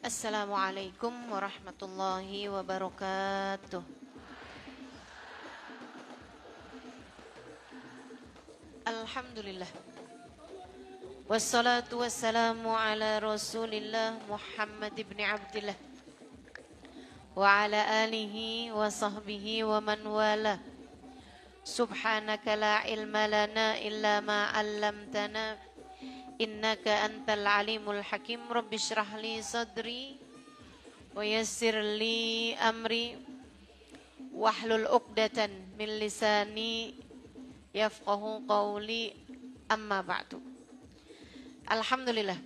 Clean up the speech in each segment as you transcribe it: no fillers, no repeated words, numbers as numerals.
Assalamualaikum warahmatullahi wabarakatuh. Alhamdulillah. Wassalatu wassalamu ala Rasulillah Muhammad ibn Abdillah wa ala alihi wa sahbihi wa man wala. Subhanaka la ilma lana illa ma 'allamtana innaka antal alimul hakim. Rabbi shrah li sadri wa yassir li amri wahlul 'uqdatan min lisani yafqahu qawli, amma ba'du. Alhamdulillah,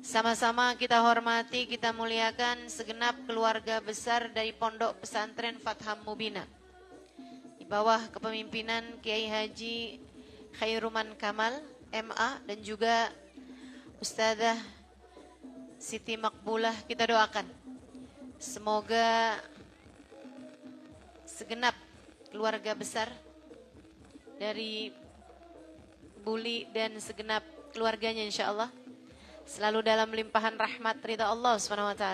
sama-sama kita hormati, kita muliakan segenap keluarga besar dari Pondok Pesantren Fatham Mubina di bawah kepemimpinan Kiai Haji Khairuman Kamal MA dan juga Ustadzah Siti Makbulah. Kita doakan semoga segenap keluarga besar dari Buli dan segenap keluarganya insyaallah selalu dalam limpahan rahmat ridha Allah SWT,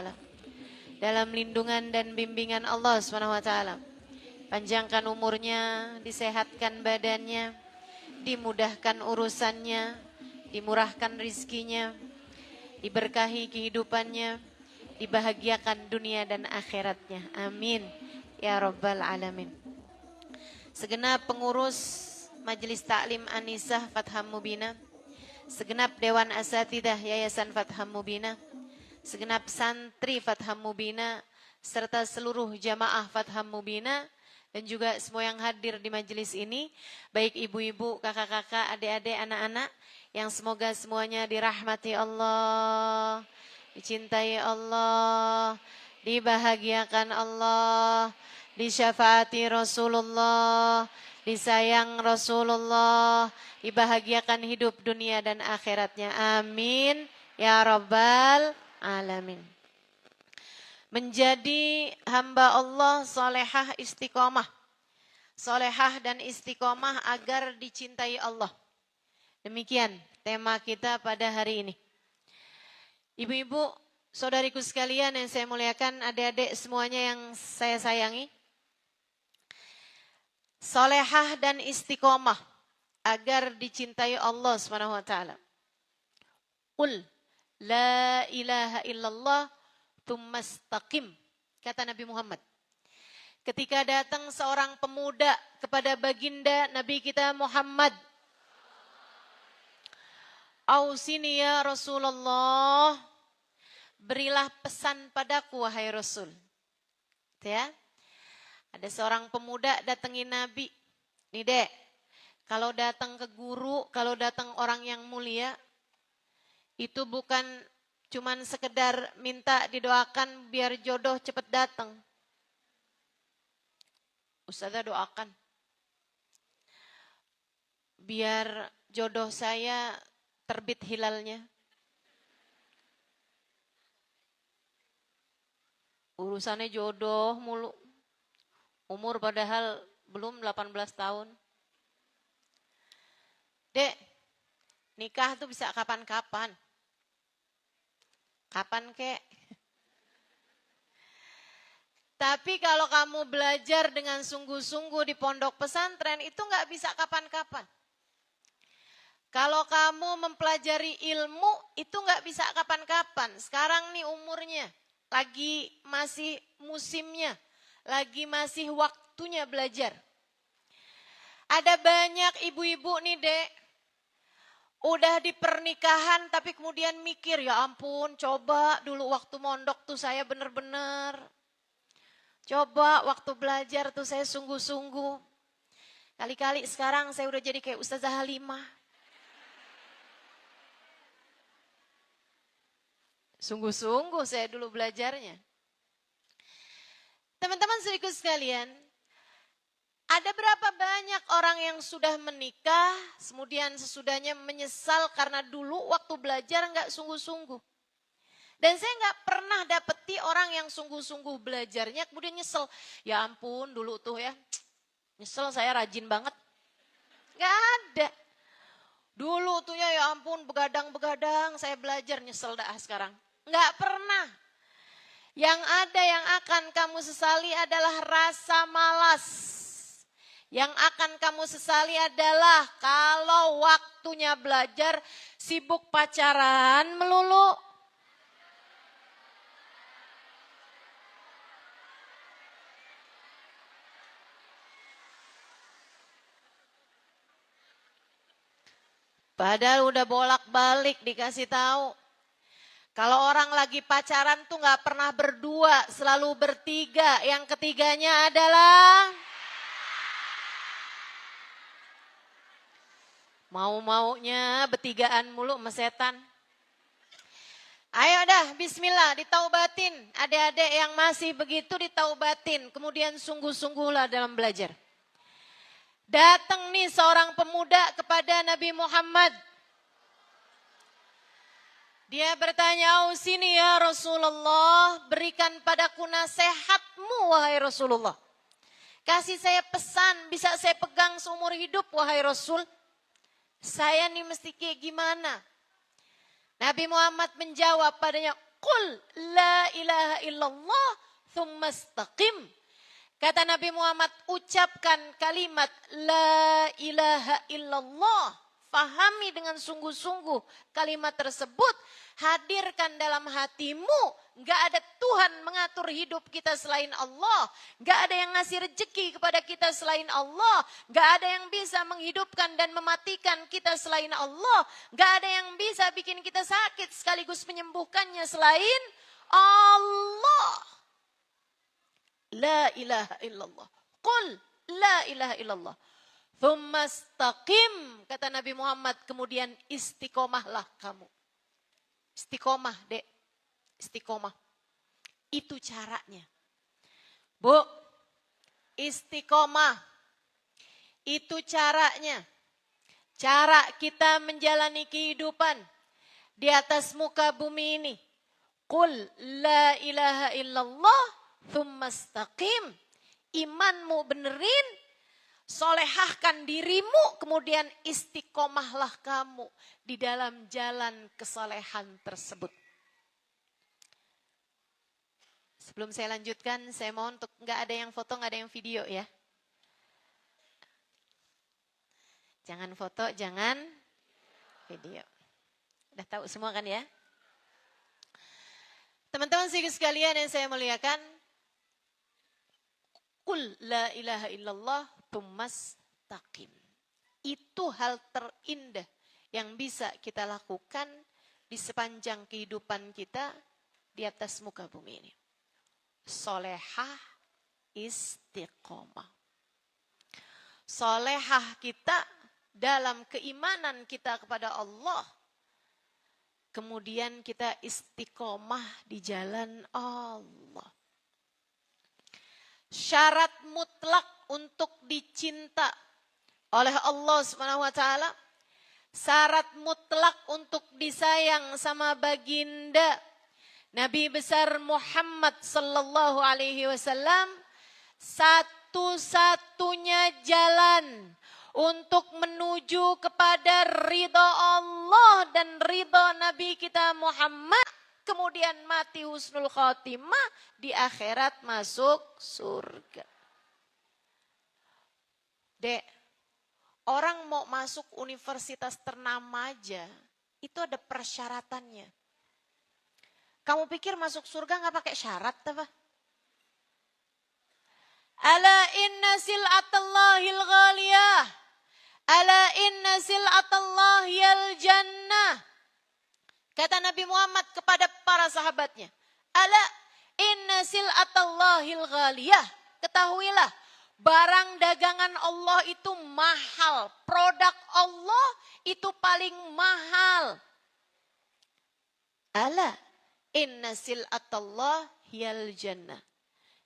dalam lindungan dan bimbingan Allah SWT. Panjangkan umurnya, disehatkan badannya, dimudahkan urusannya, dimurahkan rizkinya, diberkahi kehidupannya, dibahagiakan dunia dan akhiratnya. Amin ya rabbal alamin. Segenap pengurus Majelis Taklim Anisah Fatham Mubina, segenap Dewan Asatidah Yayasan Fatham Mubina, segenap santri Fatham Mubina, serta seluruh jamaah Fatham Mubina, dan juga semua yang hadir di majelis ini, baik ibu-ibu, kakak-kakak, adik-adik, anak-anak, yang semoga semuanya dirahmati Allah, dicintai Allah, dibahagiakan Allah, disyafaati Rasulullah, disayang Rasulullah, dibahagiakan hidup dunia dan akhiratnya. Amin ya rabbal alamin. Menjadi hamba Allah solehah istiqomah. Solehah dan istiqomah agar dicintai Allah. Demikian tema kita pada hari ini. Ibu-ibu, saudariku sekalian yang saya muliakan, adik-adik semuanya yang saya sayangi. Solehah dan istiqomah agar dicintai Allah SWT. Qul la ilaha illallah tsumastaqim, kata Nabi Muhammad. Ketika datang seorang pemuda kepada baginda Nabi kita Muhammad, Ausini ya Rasulullah, berilah pesan padaku wahai Rasul. Ya. Ada seorang pemuda datengin Nabi. Nih dek, kalau datang ke guru, kalau datang orang yang mulia, itu bukan cuman sekedar minta didoakan biar jodoh cepet datang. Ustazah doakan, biar jodoh saya terbit hilalnya. Urusannya jodoh mulu. Umur padahal belum 18 tahun. Dek, nikah tuh bisa kapan-kapan. Kapan kek? Tapi kalau kamu belajar dengan sungguh-sungguh di pondok pesantren, itu nggak bisa kapan-kapan. Kalau kamu mempelajari ilmu, itu nggak bisa kapan-kapan. Sekarang nih umurnya, lagi masih musimnya. Lagi masih waktunya belajar. Ada banyak ibu-ibu nih dek, udah di pernikahan tapi kemudian mikir, ya ampun coba dulu waktu mondok tuh saya bener-bener. Coba waktu belajar tuh saya sungguh-sungguh. Kali-kali sekarang saya udah jadi kayak Ustazah Halimah. Sungguh-sungguh saya dulu belajarnya. Teman-teman saudaraku sekalian, ada berapa banyak orang yang sudah menikah, kemudian sesudahnya menyesal karena dulu waktu belajar nggak sungguh-sungguh. Dan saya nggak pernah dapeti orang yang sungguh-sungguh belajarnya kemudian nyesel. Ya ampun dulu tuh ya, nyesel saya rajin banget. Nggak ada. Dulu tuh ya ampun begadang-begadang saya belajar nyesel dah sekarang. Nggak pernah. Yang ada yang akan kamu sesali adalah rasa malas. Yang akan kamu sesali adalah kalau waktunya belajar sibuk pacaran melulu. Padahal udah bolak-balik dikasih tahu. Kalau orang lagi pacaran tuh gak pernah berdua, selalu bertiga. Yang ketiganya adalah mau-maunya bertigaan mulu sama setan. Ayo dah, bismillah, ditaubatin. Adik-adik yang masih begitu ditaubatin. Kemudian sungguh-sungguhlah dalam belajar. Datang nih seorang pemuda kepada Nabi Muhammad. Dia bertanya, "Ausini ya Rasulullah, berikan padaku nasihatmu wahai Rasulullah. Kasih saya pesan, bisa saya pegang seumur hidup wahai Rasul. Saya nih mesti kayak gimana?" Nabi Muhammad menjawab padanya, "Qul la ilaha illallah thumma istaqim." Kata Nabi Muhammad, ucapkan kalimat la ilaha illallah. Fahami dengan sungguh-sungguh kalimat tersebut. Hadirkan dalam hatimu. Gak ada Tuhan mengatur hidup kita selain Allah. Gak ada yang ngasih rezeki kepada kita selain Allah. Gak ada yang bisa menghidupkan dan mematikan kita selain Allah. Gak ada yang bisa bikin kita sakit sekaligus menyembuhkannya selain Allah. La ilaha illallah. Qul la ilaha illallah. Thumma istaqim, kata Nabi Muhammad, kemudian istiqomahlah kamu. Istiqomah, Dek. Istiqomah. Itu caranya. Bu, istiqomah. Itu caranya. Cara kita menjalani kehidupan di atas muka bumi ini. Qul la ilaha illallah thumma istaqim. Imanmu benerin. Solehahkan dirimu, kemudian istiqomahlah kamu di dalam jalan kesolehan tersebut. Sebelum saya lanjutkan, saya mohon untuk nggak ada yang foto, nggak ada yang video ya. Jangan foto, jangan video. Udah tahu semua kan ya? Teman-teman sekalian yang saya muliakan, Qul la ilaha illallah thummas taqim. Itu hal terindah yang bisa kita lakukan di sepanjang kehidupan kita di atas muka bumi ini. Solehah istiqomah. Solehah kita dalam keimanan kita kepada Allah. Kemudian kita istiqomah di jalan Allah. Syarat mutlak untuk dicinta oleh Allah Subhanahu wa taala, syarat mutlak untuk disayang sama baginda Nabi besar Muhammad sallallahu alaihi wasallam, satu-satunya jalan untuk menuju kepada ridha Allah dan ridha Nabi kita Muhammad, kemudian mati husnul khotimah, di akhirat masuk surga. Dek, orang mau masuk universitas ternama aja, itu ada persyaratannya. Kamu pikir masuk surga gak pakai syarat apa? Ala inna sil'atallahil ghaliyah. Ala inna sil'atallahil jannah. Kata Nabi Muhammad kepada para sahabatnya, ala inna sil'atallahil ghaliyah. Ketahuilah, barang dagangan Allah itu mahal. Produk Allah itu paling mahal. Ala inna sil'atallahil jannah.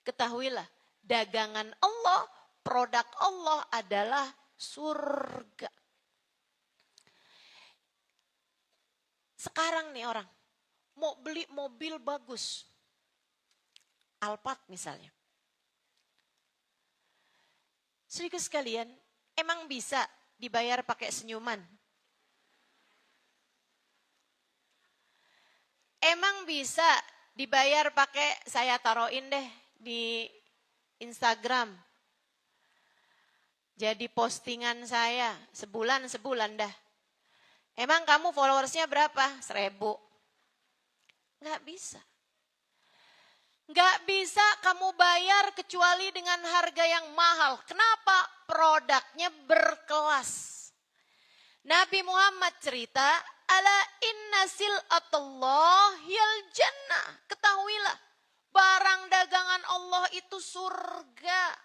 Ketahuilah, dagangan Allah, produk Allah adalah surga. Sekarang nih orang mau beli mobil bagus, Alphard misalnya. Saudara sekalian, emang bisa dibayar pakai senyuman? Emang bisa dibayar pakai saya taruhin deh di Instagram. Jadi postingan saya sebulan dah. Emang kamu followersnya berapa? 1000. Nggak bisa. Nggak bisa kamu bayar kecuali dengan harga yang mahal. Kenapa? Produknya berkelas. Nabi Muhammad cerita, ala inna sil'atallahil jannah. Ketahuilah, barang dagangan Allah itu surga.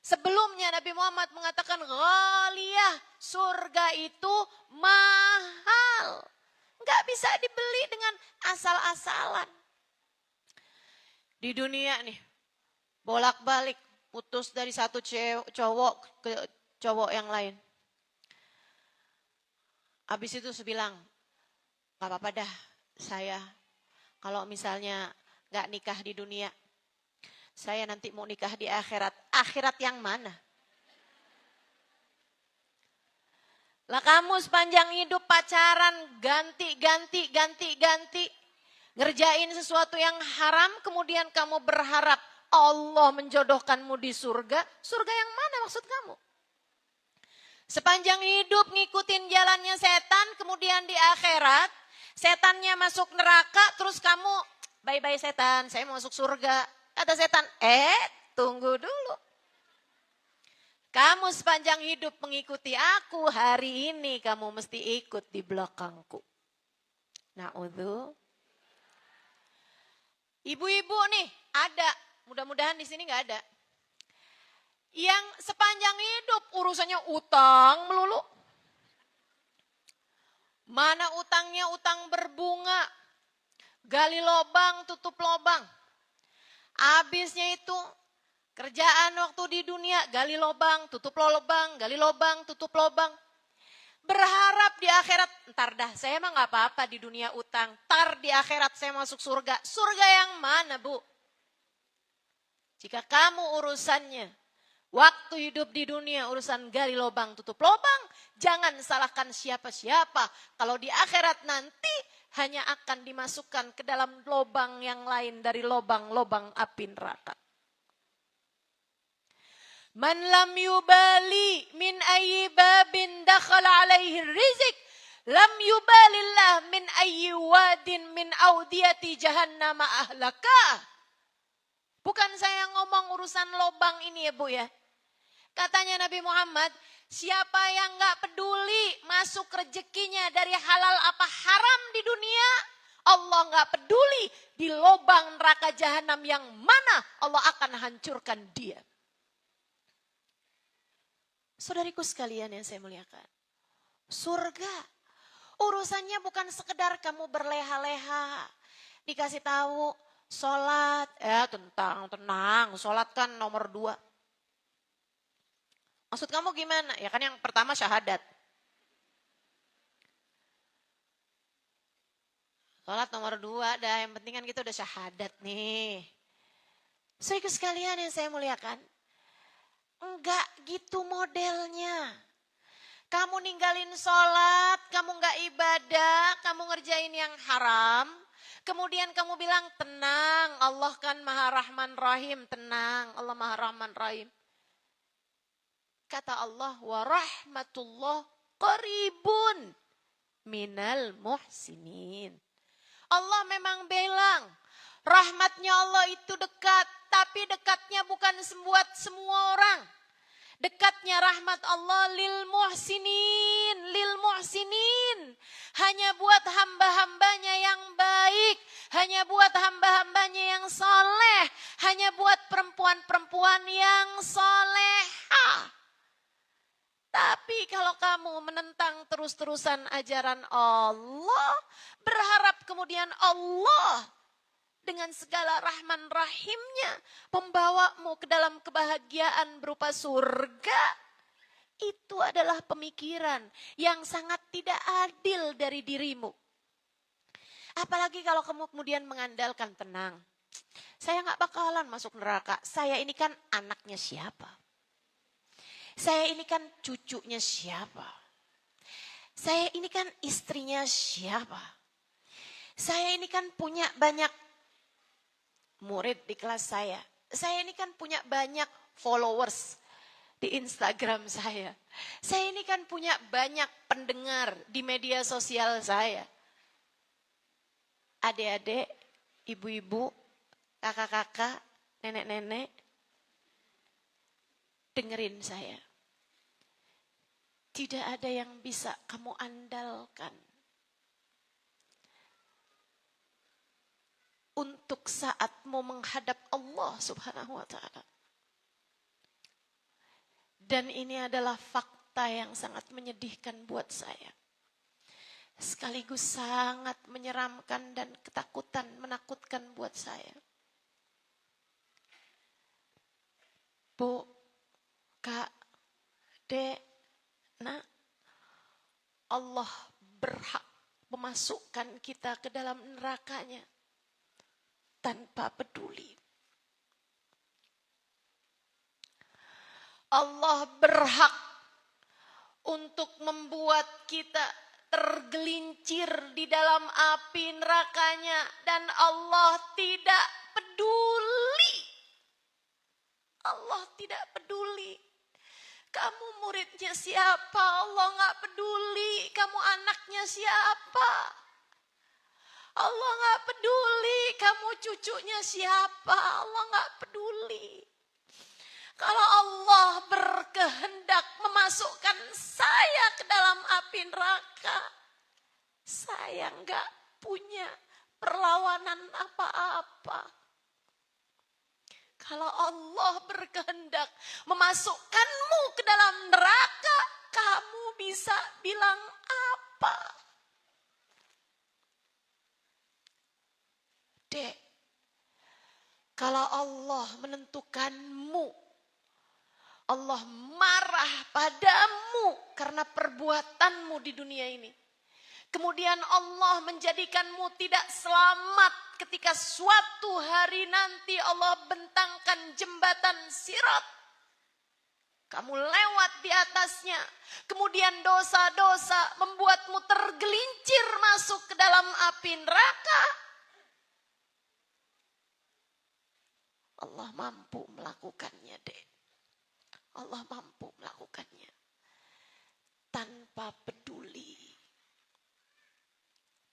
Sebelumnya Nabi Muhammad mengatakan ghaliyah, surga itu mahal. Nggak bisa dibeli dengan asal-asalan. Di dunia nih, bolak-balik putus dari satu cowok ke cowok yang lain. Habis itu saya bilang, gak apa-apa dah saya kalau misalnya gak nikah di dunia, saya nanti mau nikah di akhirat. Akhirat yang mana? Lah kamu sepanjang hidup pacaran ganti. Ngerjain sesuatu yang haram, kemudian kamu berharap Allah menjodohkanmu di surga. Surga yang mana maksud kamu? Sepanjang hidup ngikutin jalannya setan, kemudian di akhirat setannya masuk neraka, terus kamu bye-bye setan, saya mau masuk surga. Kata setan, tunggu dulu. Kamu sepanjang hidup mengikuti aku, hari ini kamu mesti ikut di belakangku. Na'udzu. Ibu-ibu nih ada, mudah-mudahan di sini nggak ada. Yang sepanjang hidup urusannya utang melulu. Mana utangnya utang berbunga. Gali lobang, tutup lobang. Habisnya itu kerjaan waktu di dunia, gali lobang, tutup lobang, gali lobang, tutup lobang. Berharap di akhirat, ntar dah saya mah gak apa-apa di dunia utang. Ntar di akhirat saya masuk surga. Surga yang mana bu? Jika kamu urusannya, waktu hidup di dunia urusan gali lobang, tutup lobang, jangan salahkan siapa-siapa. Kalau di akhirat nanti hanya akan dimasukkan ke dalam lobang yang lain dari lobang-lobang api neraka. Man lam yubali min ayyi babin dakhala alaihi rizik, lam yubalillah min ayyi wadin min audiyati jahannam ahlakah. Bukan saya ngomong urusan lobang ini ya bu ya. Katanya Nabi Muhammad, siapa yang gak peduli masuk rezekinya dari halal apa haram di dunia, Allah gak peduli di lobang neraka jahanam yang mana Allah akan hancurkan dia. Saudariku sekalian yang saya muliakan, surga urusannya bukan sekedar kamu berleha-leha, dikasih tahu sholat, tenang, sholat kan nomor 2. Maksud kamu gimana? Ya kan yang pertama syahadat. Sholat nomor 2 dah, yang penting kan kita udah syahadat nih. Saudaraku sekalian yang saya muliakan, enggak gitu modelnya. Kamu ninggalin sholat, kamu enggak ibadah, kamu ngerjain yang haram. Kemudian kamu bilang tenang, Allah kan Maha Rahman Rahim, tenang, Allah Maha Rahman Rahim. Kata Allah, wa rahmatullah qaribun minal muhsinin. Allah memang bilang, rahmatnya Allah itu dekat, tapi dekatnya bukan buat semua orang. Dekatnya rahmat Allah lil muhsinin. Hanya buat hamba-hambanya yang baik, hanya buat hamba-hambanya yang soleh, hanya buat perempuan-perempuan yang solehah. Tapi kalau kamu menentang terus-terusan ajaran Allah, berharap kemudian Allah dengan segala rahman rahimnya membawamu ke dalam kebahagiaan berupa surga, itu adalah pemikiran yang sangat tidak adil dari dirimu. Apalagi kalau kamu kemudian mengandalkan tenang, saya gak bakalan masuk neraka, saya ini kan anaknya siapa? Saya ini kan cucunya siapa? Saya ini kan istrinya siapa? Saya ini kan punya banyak murid di kelas saya. Saya ini kan punya banyak followers di Instagram saya. Saya ini kan punya banyak pendengar di media sosial saya. Adik-adik, ibu-ibu, kakak-kakak, nenek-nenek, dengerin saya. Tidak ada yang bisa kamu andalkan untuk saatmu menghadap Allah Subhanahu wa Ta'ala. Dan ini adalah fakta yang sangat menyedihkan buat saya. Sekaligus sangat menyeramkan dan ketakutan, menakutkan buat saya. Bu, Kak, Dek, Nak, Allah berhak memasukkan kita ke dalam nerakanya tanpa peduli. Allah berhak untuk membuat kita tergelincir di dalam api nerakanya dan Allah tidak peduli. Allah tidak peduli. Kamu muridnya siapa? Allah nggak peduli. Kamu anaknya siapa? Allah nggak peduli. Kamu cucunya siapa? Allah nggak peduli. Kalau Allah berkehendak memasukkan saya ke dalam api neraka, saya nggak punya perlawanan apa-apa. Kalau Allah berkehendak memasukkanmu ke dalam neraka, kamu bisa bilang apa? Dek, kalau Allah menentukanmu, Allah marah padamu karena perbuatanmu di dunia ini. Kemudian Allah menjadikanmu tidak selamat ketika suatu hari nanti Allah bentangkan jembatan Sirat. Kamu lewat di atasnya. Kemudian dosa-dosa membuatmu tergelincir masuk ke dalam api neraka. Allah mampu melakukannya, Dek. Allah mampu melakukannya tanpa peduli.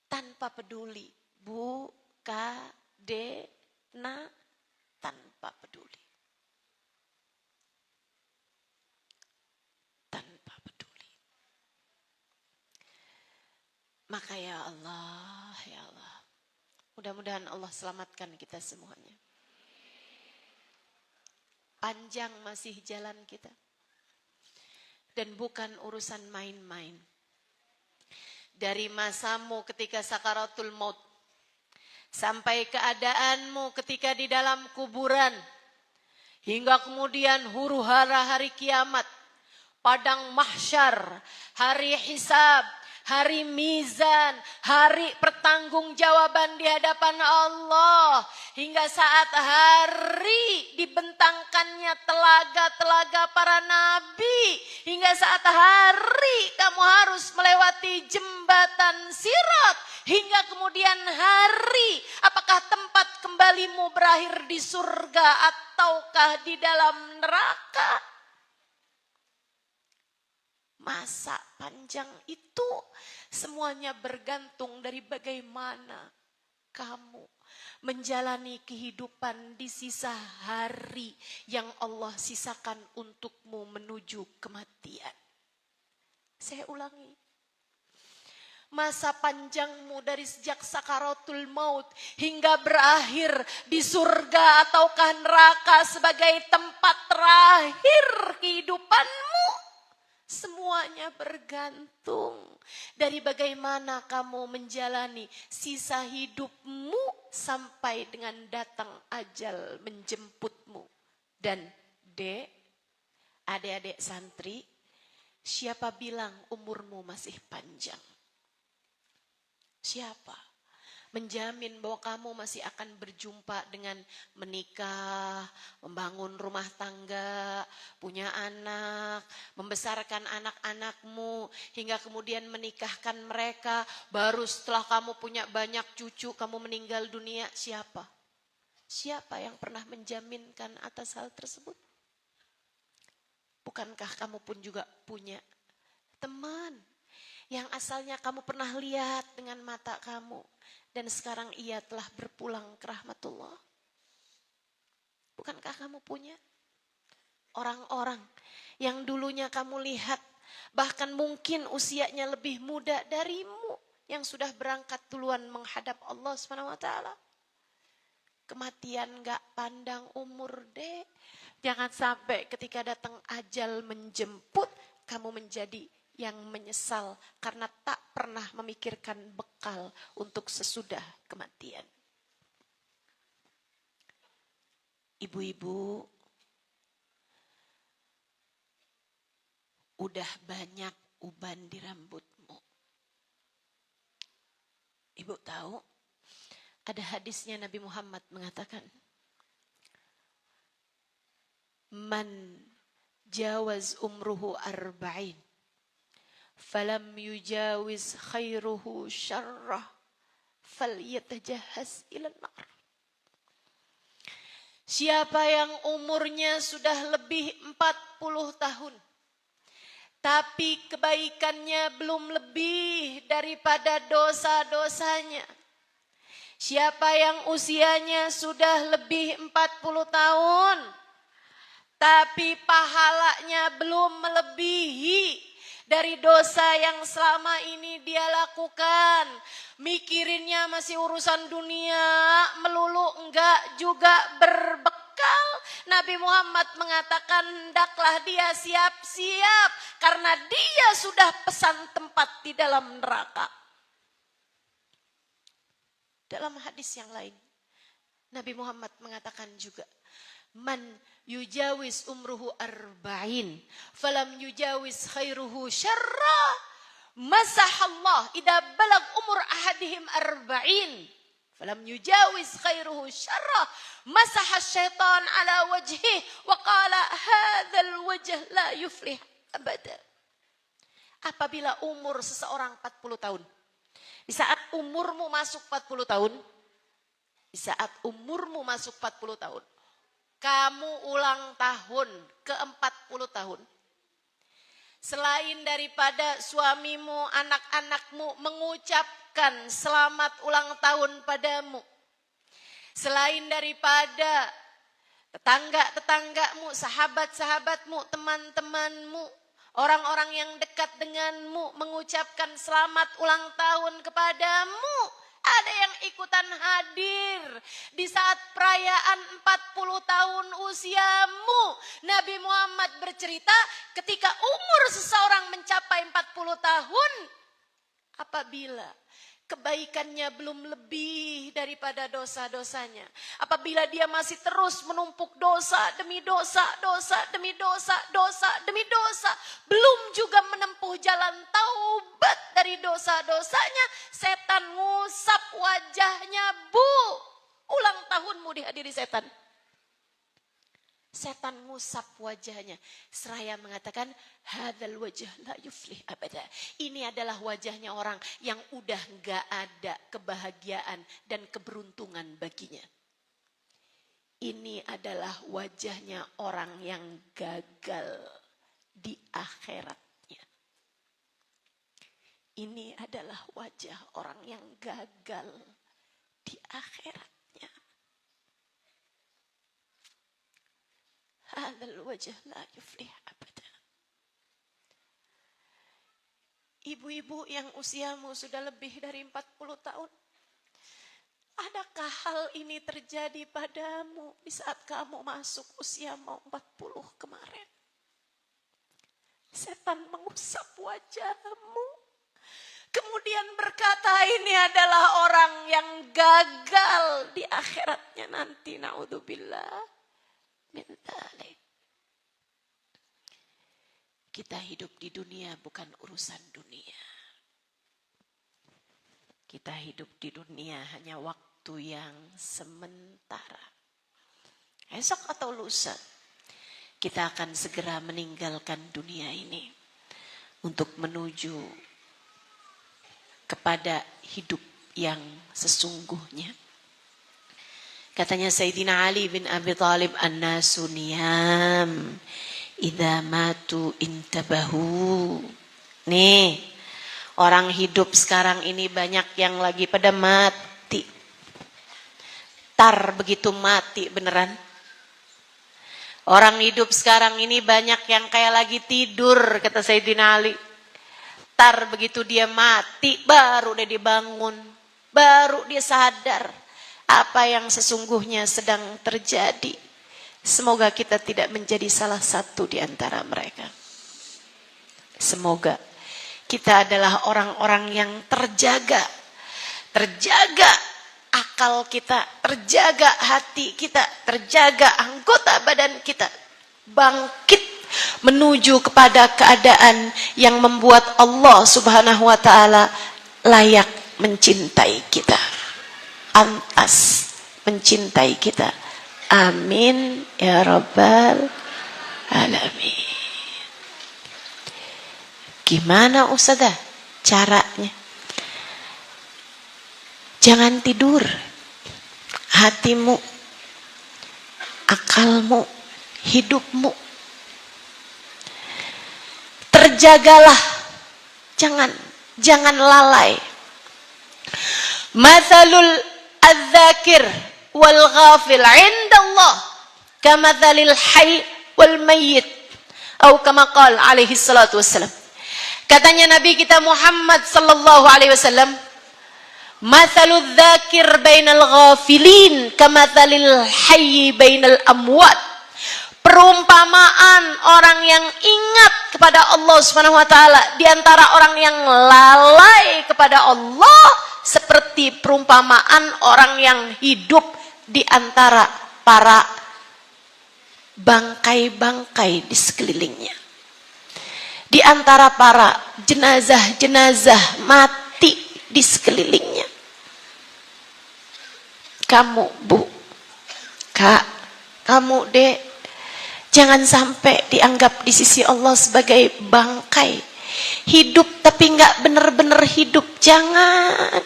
Tanpa peduli. Bu, Ka, De, Na, tanpa peduli. Tanpa peduli. Maka ya Allah, ya Allah. Mudah-mudahan Allah selamatkan kita semuanya. Panjang masih jalan kita. Dan bukan urusan main-main. Dari masamu ketika sakaratul maut. Sampai keadaanmu ketika di dalam kuburan. Hingga kemudian huru hara hari kiamat. Padang mahsyar. Hari hisab. Hari mizan, hari pertanggungjawaban di hadapan Allah. Hingga saat hari dibentangkannya telaga-telaga para nabi. Hingga saat hari kamu harus melewati jembatan Sirat. Hingga kemudian hari, apakah tempat kembalimu berakhir di surga ataukah di dalam neraka? Masa panjang itu semuanya bergantung dari bagaimana kamu menjalani kehidupan di sisa hari yang Allah sisakan untukmu menuju kematian. Saya ulangi. Masa panjangmu dari sejak sakaratul maut hingga berakhir di surga ataukah neraka sebagai tempat terakhir kehidupanmu. Semuanya bergantung dari bagaimana kamu menjalani sisa hidupmu sampai dengan datang ajal menjemputmu. Dan Dek, adik-adik santri, siapa bilang umurmu masih panjang? Siapa? Menjamin bahwa kamu masih akan berjumpa dengan menikah, membangun rumah tangga, punya anak, membesarkan anak-anakmu, hingga kemudian menikahkan mereka. Baru setelah kamu punya banyak cucu, kamu meninggal dunia, siapa? Siapa yang pernah menjaminkan atas hal tersebut? Bukankah kamu pun juga punya teman yang asalnya kamu pernah lihat dengan mata kamu dan sekarang ia telah berpulang ke rahmatullah? Bukankah kamu punya orang-orang yang dulunya kamu lihat bahkan mungkin usianya lebih muda darimu yang sudah berangkat duluan menghadap Allah SWT? Kematian gak pandang umur, dek. Jangan sampai ketika datang ajal menjemput, kamu menjadi yang menyesal karena tak pernah memikirkan bekal untuk sesudah kematian. Ibu-ibu, udah banyak uban di rambutmu. Ibu tahu? Ada hadisnya Nabi Muhammad mengatakan, Man jawaz umruhu arba'in, falam yujawiz khairuhu syarrah, falyatajahaz ilan nar. Siapa yang umurnya sudah lebih 40 tahun, tapi kebaikannya belum lebih daripada dosa-dosanya. Siapa yang usianya sudah lebih 40 tahun, tapi pahalanya belum melebihi dari dosa yang selama ini dia lakukan. Mikirinnya masih urusan dunia, melulu enggak juga berbekal. Nabi Muhammad mengatakan hendaklah dia siap-siap karena dia sudah pesan tempat di dalam neraka. Dalam hadis yang lain, Nabi Muhammad mengatakan juga, Man yujawis umruhu arba'in, falam yujawis khairuhu syarra, masahallah idha balag umur ahadihim arba'in, falam yujawis khairuhu syarra, masahal syaitan ala wajhih, wa qala hadhal wajh la yuflih abada. Apabila umur seseorang 40 tahun, di saat umurmu masuk 40 tahun, di saat umurmu masuk 40 tahun, kamu ulang tahun ke-40 tahun. Selain daripada suamimu, anak-anakmu mengucapkan selamat ulang tahun padamu. Selain daripada tetangga-tetanggamu, sahabat-sahabatmu, teman-temanmu, orang-orang yang dekat denganmu mengucapkan selamat ulang tahun kepadamu. Ada yang ikutan hadir di saat perayaan 40 tahun usiamu. Nabi Muhammad bercerita ketika umur seseorang mencapai 40 tahun, apabila kebaikannya belum lebih daripada dosa-dosanya, apabila dia masih terus menumpuk dosa demi dosa, dosa demi dosa, dosa demi dosa, belum juga menempuh jalan taubat dari dosa-dosanya, setan ngusap wajahnya. Bu, ulang tahunmu dihadiri setan. Setan ngusap wajahnya. Seraya mengatakan, hadzal wajh la yuflih abada. Ini adalah wajahnya orang yang udah gak ada kebahagiaan dan keberuntungan baginya. Ini adalah wajahnya orang yang gagal di akhiratnya. Ini adalah wajah orang yang gagal di akhirat. Hadzal wajh la yuflih abada. Ibu-ibu yang usiamu sudah lebih dari 40 tahun, adakah hal ini terjadi padamu di saat kamu masuk usia mau 40 kemarin? Setan mengusap wajahmu, kemudian berkata ini adalah orang yang gagal di akhiratnya nanti. Naudzubillah. Kita hidup di dunia bukan urusan dunia. Kita hidup di dunia hanya waktu yang sementara. Esok atau lusa kita akan segera meninggalkan dunia ini untuk menuju kepada hidup yang sesungguhnya. Katanya Sayyidina Ali bin Abi Thalib, "An-nasu niyam, idza matu intabahu." Nih, orang hidup sekarang ini banyak yang lagi pada mati. Tar begitu mati beneran. Orang hidup sekarang ini banyak yang kayak lagi tidur, kata Sayyidina Ali. Tar begitu dia mati, baru dia dibangun. Baru dia sadar apa yang sesungguhnya sedang terjadi. Semoga kita tidak menjadi salah satu di antara mereka. Semoga kita adalah orang-orang yang terjaga. Terjaga akal kita, terjaga hati kita, terjaga anggota badan kita. Bangkit menuju kepada keadaan yang membuat Allah Subhanahu wa ta'ala layak mencintai kita. Antas mencintai kita. Amin ya rabbal alamin. Gimana Ustazah caranya? Jangan tidur. Hatimu, akalmu, hidupmu, terjagalah. Jangan lalai. Mathalul adzakir wal ghafil 'inda Allah kamathalil hayy wal mayyit, atau kama qala alaihi salatu wassalam. Katanya Nabi kita Muhammad sallallahu alaihi wasallam, mathalul dzakir bainal ghafilin kamathalil hayy bainal amwat. Perumpamaan orang yang ingat kepada Allah Subhanahu wa taala di antara orang yang lalai kepada Allah seperti perumpamaan orang yang hidup di antara para bangkai-bangkai di sekelilingnya. Di antara para jenazah-jenazah mati di sekelilingnya. Kamu, Bu, Kak, kamu, Dek, jangan sampai dianggap di sisi Allah sebagai bangkai. Hidup tapi nggak benar-benar hidup. Jangan.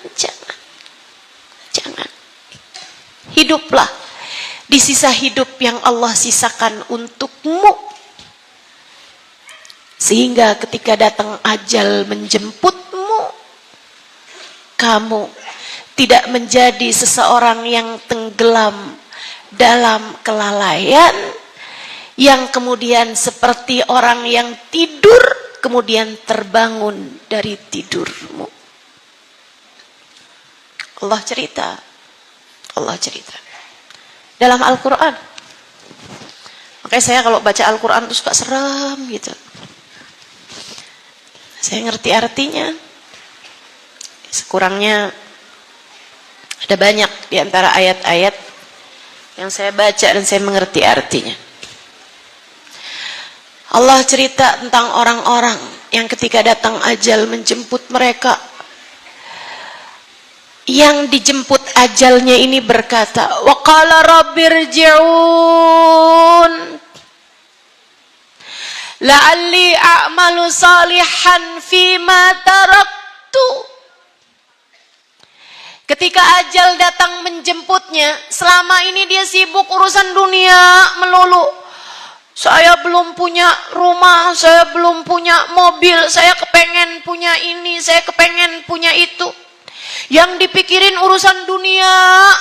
Hiduplah di sisa hidup yang Allah sisakan untukmu. Sehingga ketika datang ajal menjemputmu, kamu tidak menjadi seseorang yang tenggelam dalam kelalaian, yang kemudian seperti orang yang tidur kemudian terbangun dari tidurmu. Allah cerita dalam Al-Quran. Makanya saya kalau baca Al-Quran itu suka seram gitu. Saya ngerti artinya. Sekurangnya ada banyak di antara ayat-ayat yang saya baca dan saya mengerti artinya. Allah cerita tentang orang-orang yang ketika datang ajal menjemput mereka, yang dijemput ajalnya ini berkata, wa qala rabbirji'un la'alli a'malu salihan fima taraktu. Ketika ajal datang menjemputnya, selama ini dia sibuk urusan dunia melulu. Saya belum punya rumah, saya belum punya mobil, saya kepengen punya ini, saya kepengen punya itu. Yang dipikirin urusan dunia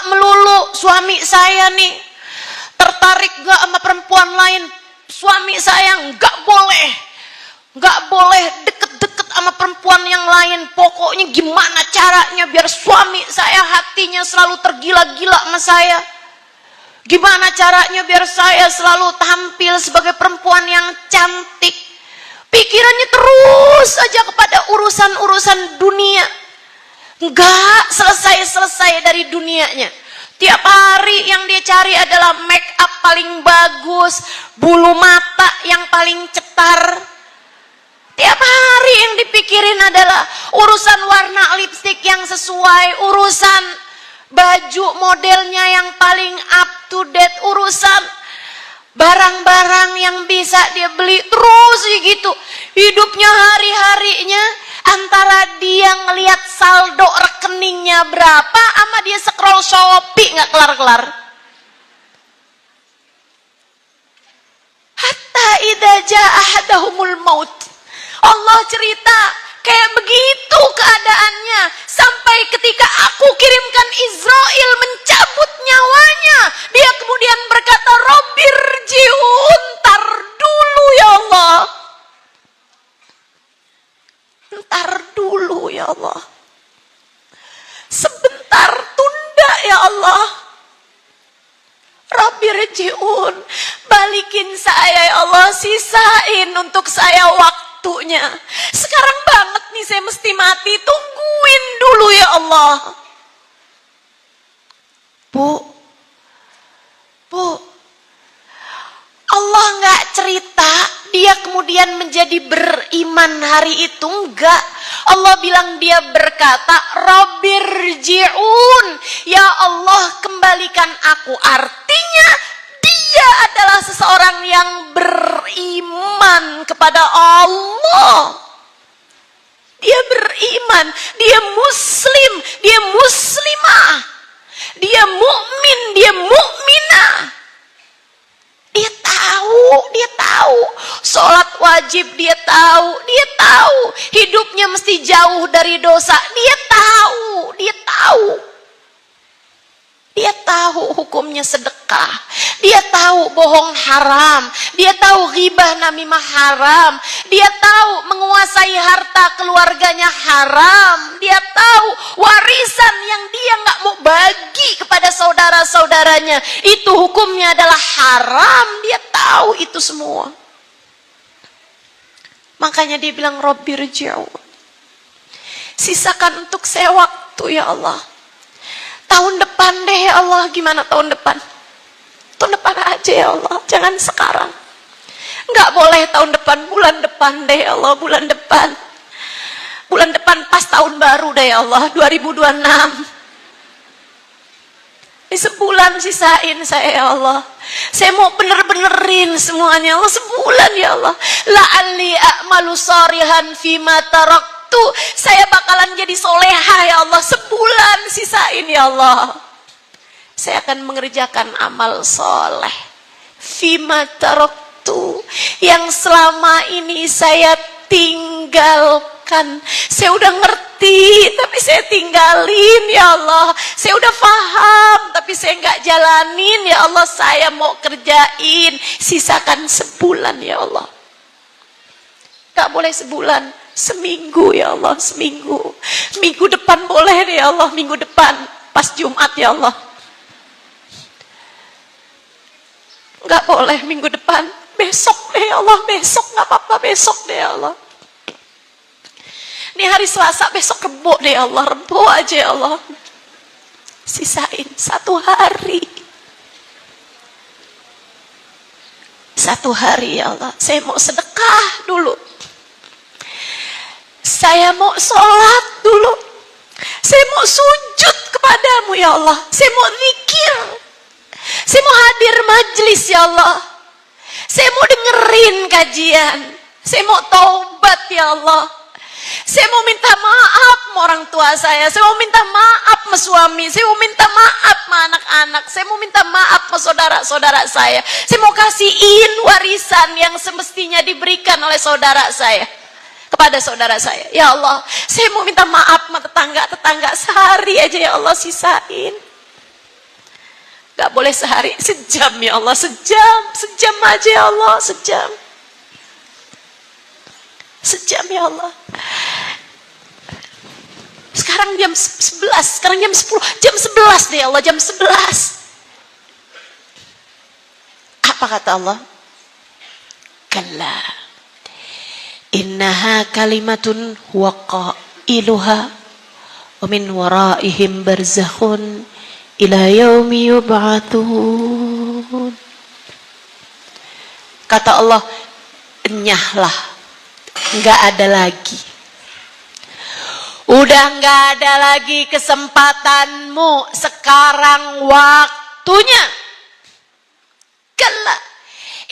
melulu. Suami saya nih tertarik gak sama perempuan lain, suami saya gak boleh deket-deket sama perempuan yang lain. Pokoknya gimana caranya biar suami saya hatinya selalu tergila-gila sama saya. Gimana caranya biar saya selalu tampil sebagai perempuan yang cantik. Pikirannya terus saja kepada urusan-urusan dunia. Enggak selesai-selesai dari dunianya. Tiap hari yang dia cari adalah make up paling bagus, bulu mata yang paling cetar. Tiap hari yang dipikirin adalah urusan warna lipstik yang sesuai, urusan baju modelnya yang paling up to date, urusan barang-barang yang bisa dia beli, terus gitu. Hidupnya hari-harinya antara dia ngelihat saldo rekeningnya berapa sama dia scroll Shopee nggak kelar-kelar. jaa ahadahumul maut. Allah cerita kayak begitu keadaannya sampai ketika aku kirimkan Israel mencabut nyawanya, dia kemudian berkata, Rabbirji'un, tar dulu ya Allah. Ntar dulu ya Allah. Sebentar, tunda ya Allah. Rabbirji'un, balikin saya ya Allah, sisain untuk saya waktunya. Sekarang banget nih saya mesti mati, tungguin dulu ya Allah. Bu, Allah nggak cerita dia kemudian menjadi beriman hari itu, enggak. Allah bilang, dia berkata, Rabbirji'un, ya Allah kembalikan aku. Artinya dia adalah seseorang yang beriman kepada Allah. Dia beriman, dia muslim, dia muslimah, dia mukmin, dia mukminah. Dia tahu, sholat wajib dia tahu, hidupnya mesti jauh dari dosa, dia tahu hukumnya sedekah, dia tahu bohong haram, dia tahu ghibah namimah haram, dia tahu menguasai harta keluarganya haram, dia tahu warisan yang dia nggak mau bagi kepada saudara-saudaranya itu hukumnya adalah haram, dia tahu itu semua. Makanya dia bilang, Rabbirji'un, sisakan untuk saya waktu ya Allah. Tahun depan deh ya Allah. Gimana tahun depan? Tahun depan aja ya Allah, jangan sekarang. Nggak boleh tahun depan, bulan depan deh ya Allah, bulan depan. Bulan depan pas tahun baru deh ya Allah, 2026. Ini sebulan sisain saya ya Allah. Saya mau bener-benerin semuanya Allah, sebulan ya Allah. La'alli a'malu shalihan fima taraktu. Saya bakalan jadi soleha ya Allah, sebulan sisain ya Allah. Saya akan mengerjakan amal soleh fima taraktu, yang selama ini saya tinggalkan. Saya udah ngerti tapi saya tinggalin ya Allah. Saya udah paham tapi saya nggak jalanin ya Allah. Saya mau kerjain, sisakan sebulan ya Allah. Gak boleh sebulan, seminggu ya Allah, seminggu. Minggu depan boleh deh ya Allah, minggu depan pas Jumat ya Allah. Gak boleh minggu depan, besok deh ya Allah, besok gak apa-apa, besok deh ya Allah. Ini hari Selasa, besok Rebo deh ya Allah, Rebo aja ya Allah. Sisain 1 hari. 1 hari ya Allah, saya mau sedekah dulu. Saya mau sholat dulu. Saya mau sujud kepadamu ya Allah. Saya mau zikir. Saya mau hadir majlis ya Allah. Saya mau dengerin kajian. Saya mau taubat ya Allah. Saya mau minta maaf sama orang tua saya. Saya mau minta maaf sama suami. Saya mau minta maaf sama anak-anak. Saya mau minta maaf sama saudara-saudara saya. Saya mau kasihin warisan yang semestinya diberikan oleh saudara saya kepada saudara saya. Ya Allah, saya mau minta maaf sama tetangga-tetangga, sehari aja ya Allah, sisain. Gak boleh sehari, sejam ya Allah, sejam aja ya Allah, sejam ya Allah. Sekarang jam 11, sekarang jam 10, jam 11 deh ya Allah, jam 11. Apa kata Allah? Kalla innaha kalimatun huwa qailuha wa min waraihim barzakhun ila yaumi yub'atsun. Kata Allah, enyahlah, enggak ada lagi. Udah enggak ada lagi kesempatanmu, sekarang waktunya. Kalla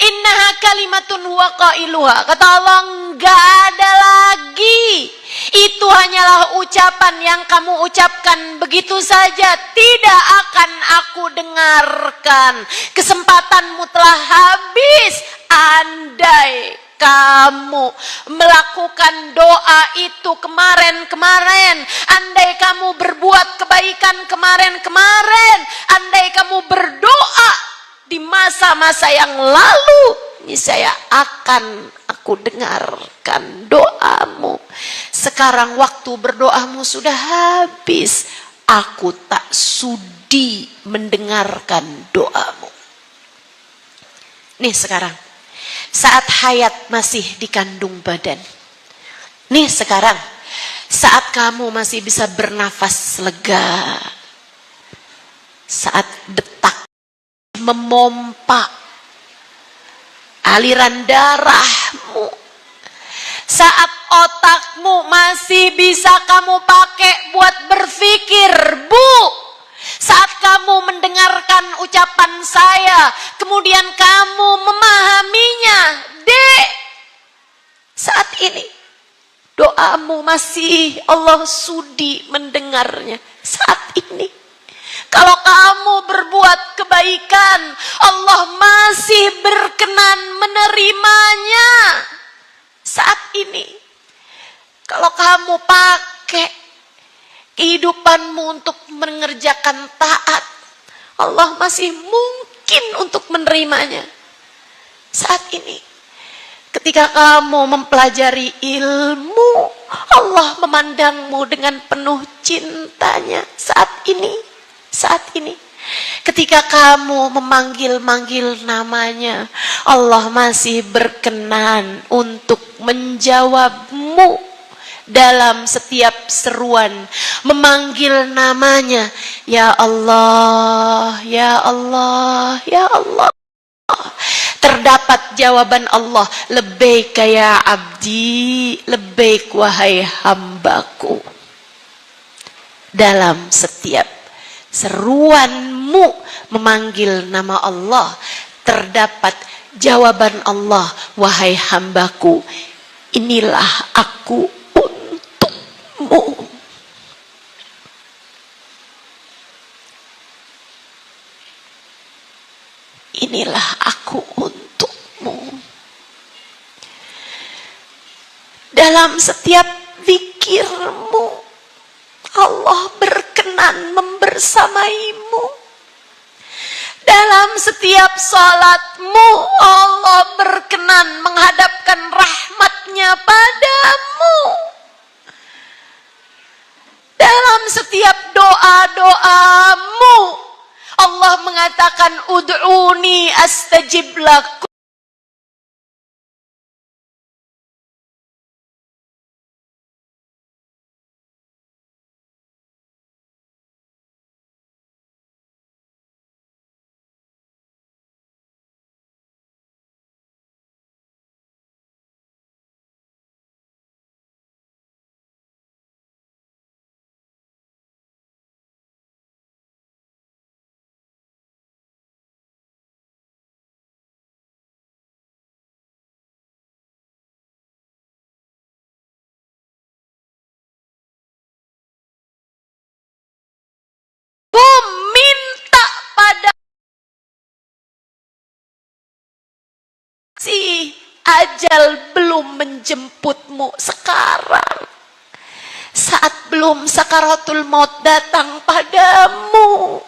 innaha kalimatun huwa qailuha. Kata Allah, enggak ada lagi. Itu hanyalah ucapan yang kamu ucapkan begitu saja, tidak akan aku dengarkan. Kesempatanmu telah habis. Andai kamu melakukan doa itu kemarin-kemarin, andai kamu berbuat kebaikan kemarin-kemarin, andai kamu berdoa di masa-masa yang lalu, niscaya akan aku dengarkan doamu. Sekarang waktu berdoamu sudah habis, aku tak sudi mendengarkan doamu. Nih sekarang, saat hayat masih dikandung badan. Nih sekarang, saat kamu masih bisa bernafas lega, saat detak memompa aliran darahmu, saat otakmu masih bisa kamu pakai buat berpikir, Bu. Saat kamu mendengarkan ucapan saya, kemudian kamu memahaminya, Dek. Saat ini doamu masih Allah sudi mendengarnya. Saat ini kalau kamu berbuat kebaikan, Allah masih berkenan menerimanya. Saat ini kalau kamu pakai kehidupanmu untuk mengerjakan taat, Allah masih mungkin untuk menerimanya. Saat ini ketika kamu mempelajari ilmu, Allah memandangmu dengan penuh cintanya. Saat ini ketika kamu memanggil-manggil namanya, Allah masih berkenan untuk menjawabmu dalam setiap seruan, memanggil namanya, ya Allah, ya Allah, ya Allah. Terdapat jawaban Allah, labbaik ya abdi, labbaik wahai hambaku. Dalam setiap seruanmu memanggil nama Allah, terdapat jawaban Allah, wahai hambaku, inilah aku untukmu. Inilah aku untukmu. Dalam setiap zikirmu, Allah berkenan membersamaimu. Dalam setiap salatmu, Allah berkenan menghadapkan rahmatnya padamu. Dalam setiap doa-doamu, Allah mengatakan, ud'uni astajib lakum. Minta pada si ajal belum menjemputmu sekarang, saat belum sakaratul maut datang padamu.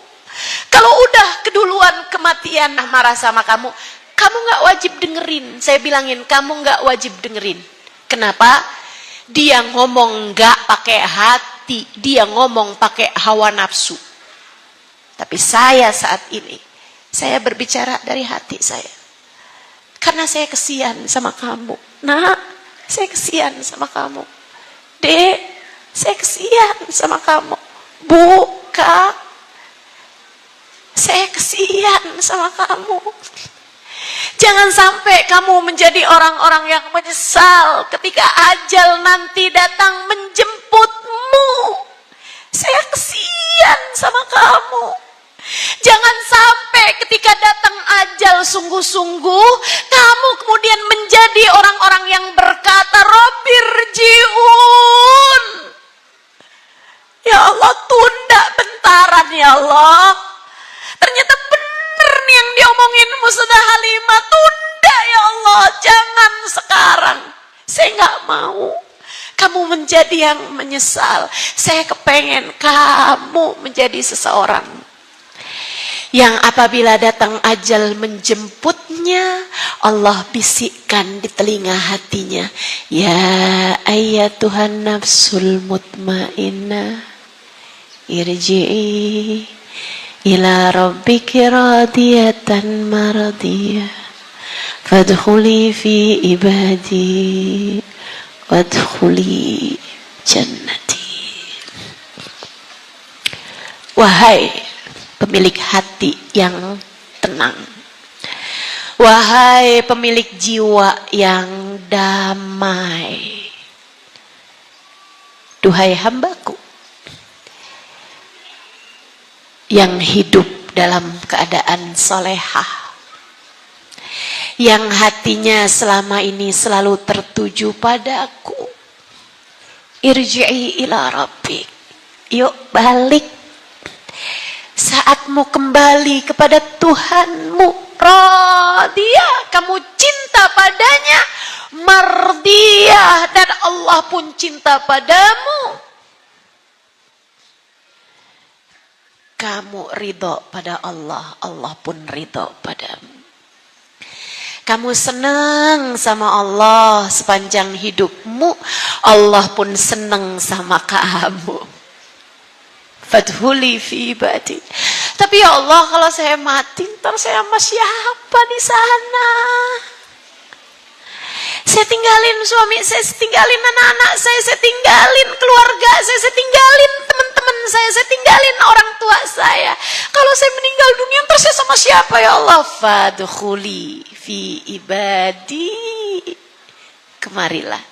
Kalau udah keduluan kematian marah sama kamu, kamu gak wajib dengerin. Saya bilangin, kamu gak wajib dengerin. Kenapa? Dia ngomong gak pakai hati, dia ngomong pakai hawa nafsu. Tapi saya saat ini, saya berbicara dari hati saya. Karena saya kesian sama kamu. Nak, saya kesian sama kamu. Dek, saya kesian sama kamu. Bu, Kak, saya kesian sama kamu. Jangan sampai kamu menjadi orang-orang yang menyesal ketika ajal nanti datang menjemputmu. Saya kesian sama kamu. Jangan sampai ketika datang ajal sungguh-sungguh, kamu kemudian menjadi orang-orang yang berkata, Rabbirji'un. Ya Allah, tunda bentaran ya Allah. Ternyata benar nih yang diomongin Musda Halimah, tunda Tidak ya Allah, jangan sekarang. Saya nggak mau kamu menjadi yang menyesal. Saya kepengen kamu menjadi seseorang yang apabila datang ajal menjemputnya, Allah bisikkan di telinga hatinya, ya ayyatuhan nafsul mutmainnah, irji'i ila rabbiki radiyatan maradiyah, fadkhuli fi ibadi, wadkhuli jannati. Wahai pemilik hati yang tenang, wahai pemilik jiwa yang damai, duhai hambaku yang hidup dalam keadaan solehah, yang hatinya selama ini selalu tertuju padaku, irji'i ila rabbik, yuk balik. Saatmu kembali kepada Tuhanmu, radiyah, kamu cinta padanya, mardiyah, dan Allah pun cinta padamu. Kamu ridho pada Allah, Allah pun ridho padamu. Kamu senang sama Allah sepanjang hidupmu, Allah pun senang sama kamu. Fadhuli fi ibadi. Tapi ya Allah, kalau saya mati, ntar saya sama siapa di sana? Saya tinggalin suami saya tinggalin anak-anak saya tinggalin keluarga saya tinggalin teman-teman saya tinggalin orang tua saya. Kalau saya meninggal dunia, ntar saya sama siapa ya Allah? Fadhuli fi ibadi. Kemarilah,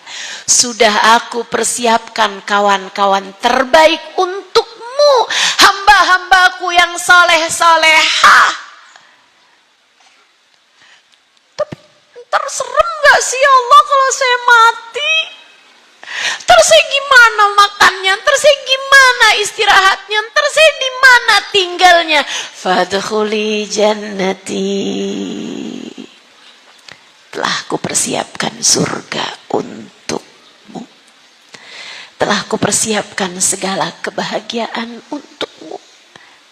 sudah aku persiapkan kawan-kawan terbaik untukmu, hamba-hambaku yang soleh-solehah. Tapi ntar serem gak sih ya Allah kalau saya mati? Terus saya gimana makannya? Terus saya gimana istirahatnya? Terus saya di mana tinggalnya? Fadkhuli jannati. Telah aku persiapkan surga untukmu. Telah aku persiapkan segala kebahagiaan untukmu.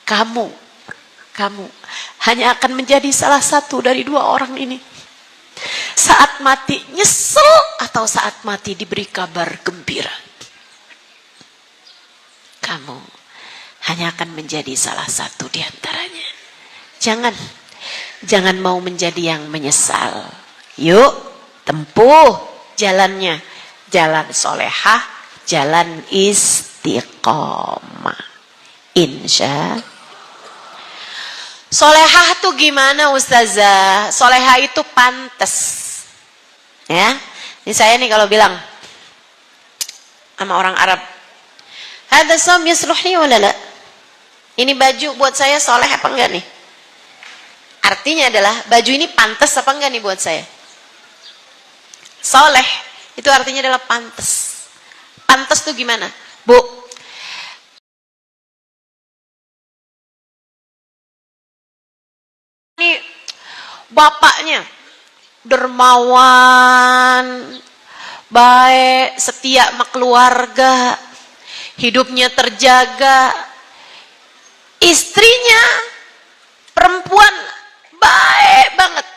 Kamu hanya akan menjadi salah satu dari dua orang ini. Saat mati nyesel atau saat mati diberi kabar gembira. Kamu hanya akan menjadi salah satu di antaranya. Jangan mau menjadi yang menyesal. Yuk, tempuh jalannya. Jalan solehah, jalan istiqomah. Insya. Solehah tuh gimana Ustazah? Solehah itu pantas. Ya, ini saya nih kalau bilang sama orang Arab, hadza som yasluhni wala la? Ini baju buat saya soleh apa enggak nih? Artinya adalah baju ini pantas apa enggak nih buat saya? Soleh itu artinya adalah pantas. Pantas tuh gimana? Bu, ini bapaknya dermawan, baik, setia sama keluarga, hidupnya terjaga. Istrinya perempuan baik banget,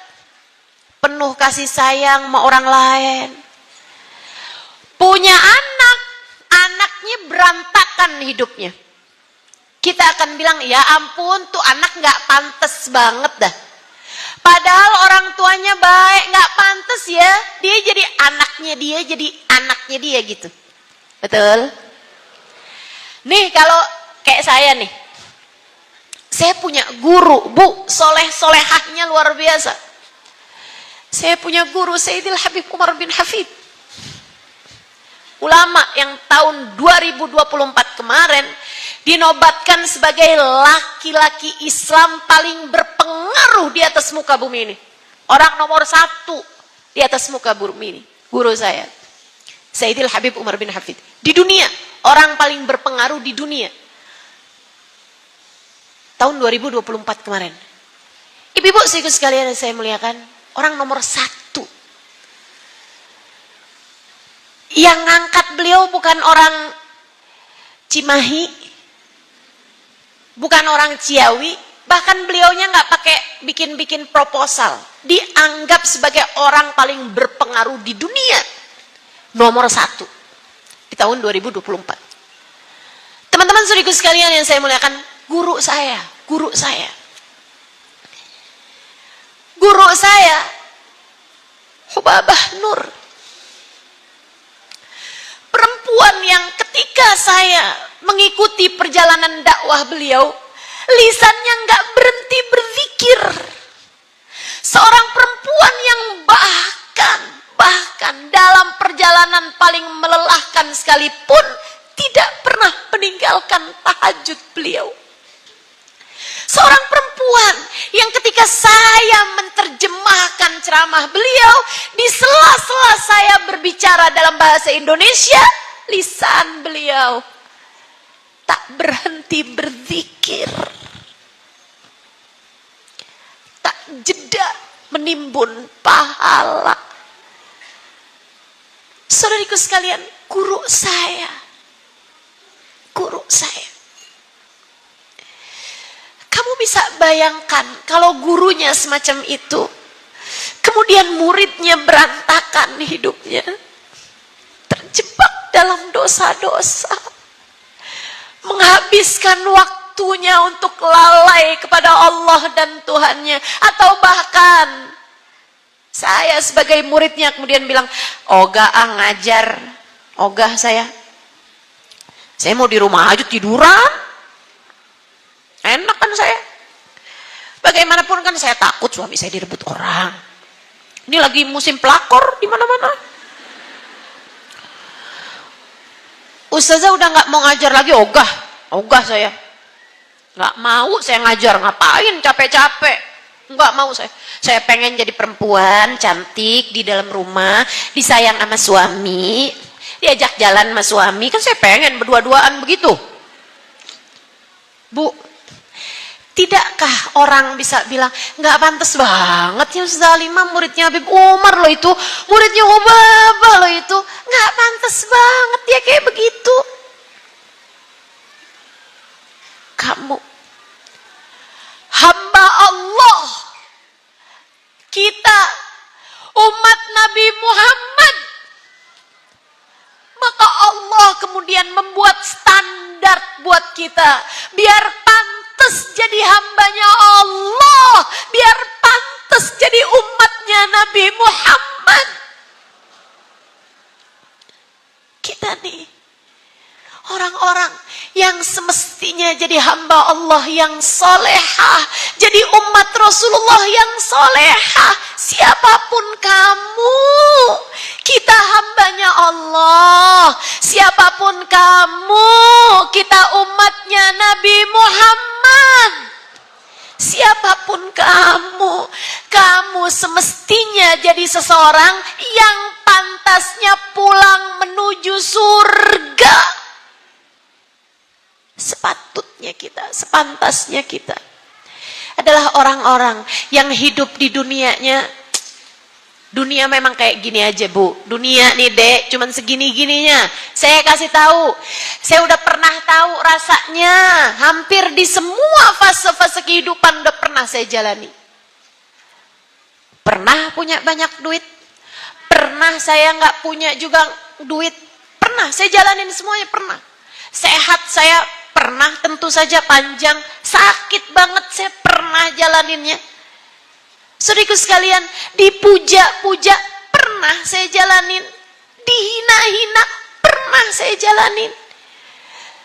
penuh kasih sayang sama orang lain. Punya anak, anaknya berantakan hidupnya. Kita akan bilang, ya ampun tuh anak gak pantas banget dah. Padahal orang tuanya baik, gak pantas ya. Dia jadi anaknya dia gitu. Betul? Nih kalau kayak saya nih. Saya punya guru, Bu, soleh-solehahnya luar biasa. Saya punya guru Sayyidil Habib Umar bin Hafid. Ulama yang tahun 2024 kemarin dinobatkan sebagai laki-laki Islam paling berpengaruh di atas muka bumi ini. Orang nomor 1 di atas muka bumi ini. Guru saya, Sayyidil Habib Umar bin Hafid. Di dunia, orang paling berpengaruh di dunia. Tahun 2024 kemarin. Ibu-ibu sekalian yang saya muliakan, orang nomor 1. Yang ngangkat beliau bukan orang Cimahi, bukan orang Ciawi, bahkan beliaunya nggak pakai bikin-bikin proposal. Dianggap sebagai orang paling berpengaruh di dunia, nomor 1 di tahun 2024. Teman-teman saudaraku sekalian yang saya muliakan, guru saya, Guru saya, Hubabah Nur. Perempuan yang ketika saya mengikuti perjalanan dakwah beliau, lisannya nggak berhenti berzikir. Seorang perempuan yang bahkan dalam perjalanan paling melelahkan sekalipun tidak pernah meninggalkan tahajud beliau. Seorang perempuan yang ketika saya menerjemahkan ceramah beliau, di sela-sela saya berbicara dalam bahasa Indonesia, lisan beliau tak berhenti berzikir, tak jeda menimbun pahala. Saudariku sekalian, guru saya. Kamu bisa bayangkan kalau gurunya semacam itu, kemudian muridnya berantakan hidupnya, terjebak dalam dosa-dosa, menghabiskan waktunya untuk lalai kepada Allah dan Tuhannya, atau bahkan saya sebagai muridnya kemudian bilang, ogah ngajar, ogah saya mau di rumah aja tiduran, enak kan saya. Bagaimanapun kan saya takut suami saya direbut orang. Ini lagi musim pelakor di mana-mana. Ustazah udah nggak mau ngajar lagi, ogah saya. Nggak mau saya ngajar, ngapain capek-capek. Nggak mau saya. Saya pengen jadi perempuan cantik di dalam rumah, disayang sama suami, diajak jalan sama suami, kan saya pengen berdua-duaan begitu. Bu, tidakkah orang bisa bilang, nggak pantas banget ya Ustazah Halimah, muridnya Habib Umar loh itu, muridnya Hubabah loh itu, nggak pantas banget dia kayak begitu. Kamu hamba Allah, kita umat Nabi Muhammad, maka Allah kemudian membuat standar buat kita, biar pantas jadi hambanya Allah, biar pantas jadi umatnya Nabi Muhammad. Kita nih orang-orang yang semestinya jadi hamba Allah yang solehah, jadi umat Rasulullah yang solehah. Siapapun kamu, kita hambanya Allah. Siapapun kamu, kita umatnya Nabi Muhammad. Siapapun kamu semestinya jadi seseorang yang pantasnya pulang menuju surga. Sepantasnya kita adalah orang-orang yang hidup di dunianya. Dunia memang kayak gini aja, Bu. Dunia nih, Dek, cuman segini-gininya. Saya kasih tahu, saya udah pernah tahu rasanya. Hampir di semua fase-fase kehidupan udah pernah saya jalani. Pernah punya banyak duit, pernah saya nggak punya juga duit, pernah saya jalanin semuanya, pernah. Sehat saya pernah, tentu saja panjang, sakit banget saya pernah jalaninnya. Saudaraku sekalian, dipuja-puja pernah saya jalanin, dihina-hina pernah saya jalanin.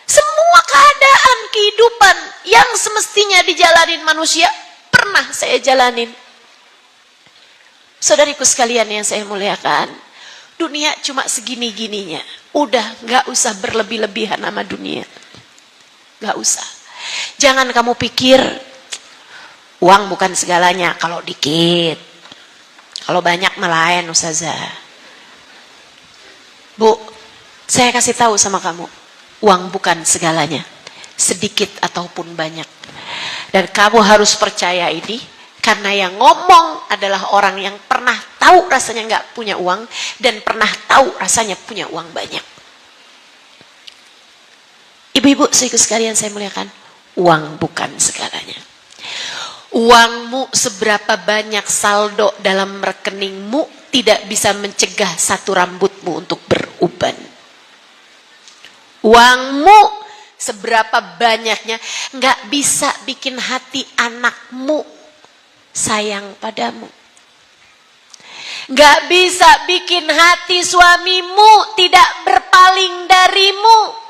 Semua keadaan kehidupan yang semestinya dijalanin manusia pernah saya jalanin. Saudariku sekalian yang saya muliakan, dunia cuma segini-gininya. Udah gak usah berlebih-lebihan sama dunia. Gak usah. Jangan kamu pikir uang bukan segalanya. Kalau dikit, kalau banyak melayan Ustazah. Bu, saya kasih tahu sama kamu, uang bukan segalanya, sedikit ataupun banyak. Dan kamu harus percaya ini, Karena yang ngomong adalah orang yang pernah tahu rasanya nggak punya uang dan pernah tahu rasanya punya uang banyak. Ibu-ibu, saudaraku sekalian saya muliakan, uang bukan segalanya. Uangmu seberapa banyak saldo dalam rekeningmu tidak bisa mencegah satu rambutmu untuk beruban. Uangmu seberapa banyaknya nggak bisa bikin hati anakmu sayang padamu. Nggak bisa bikin hati suamimu tidak berpaling darimu.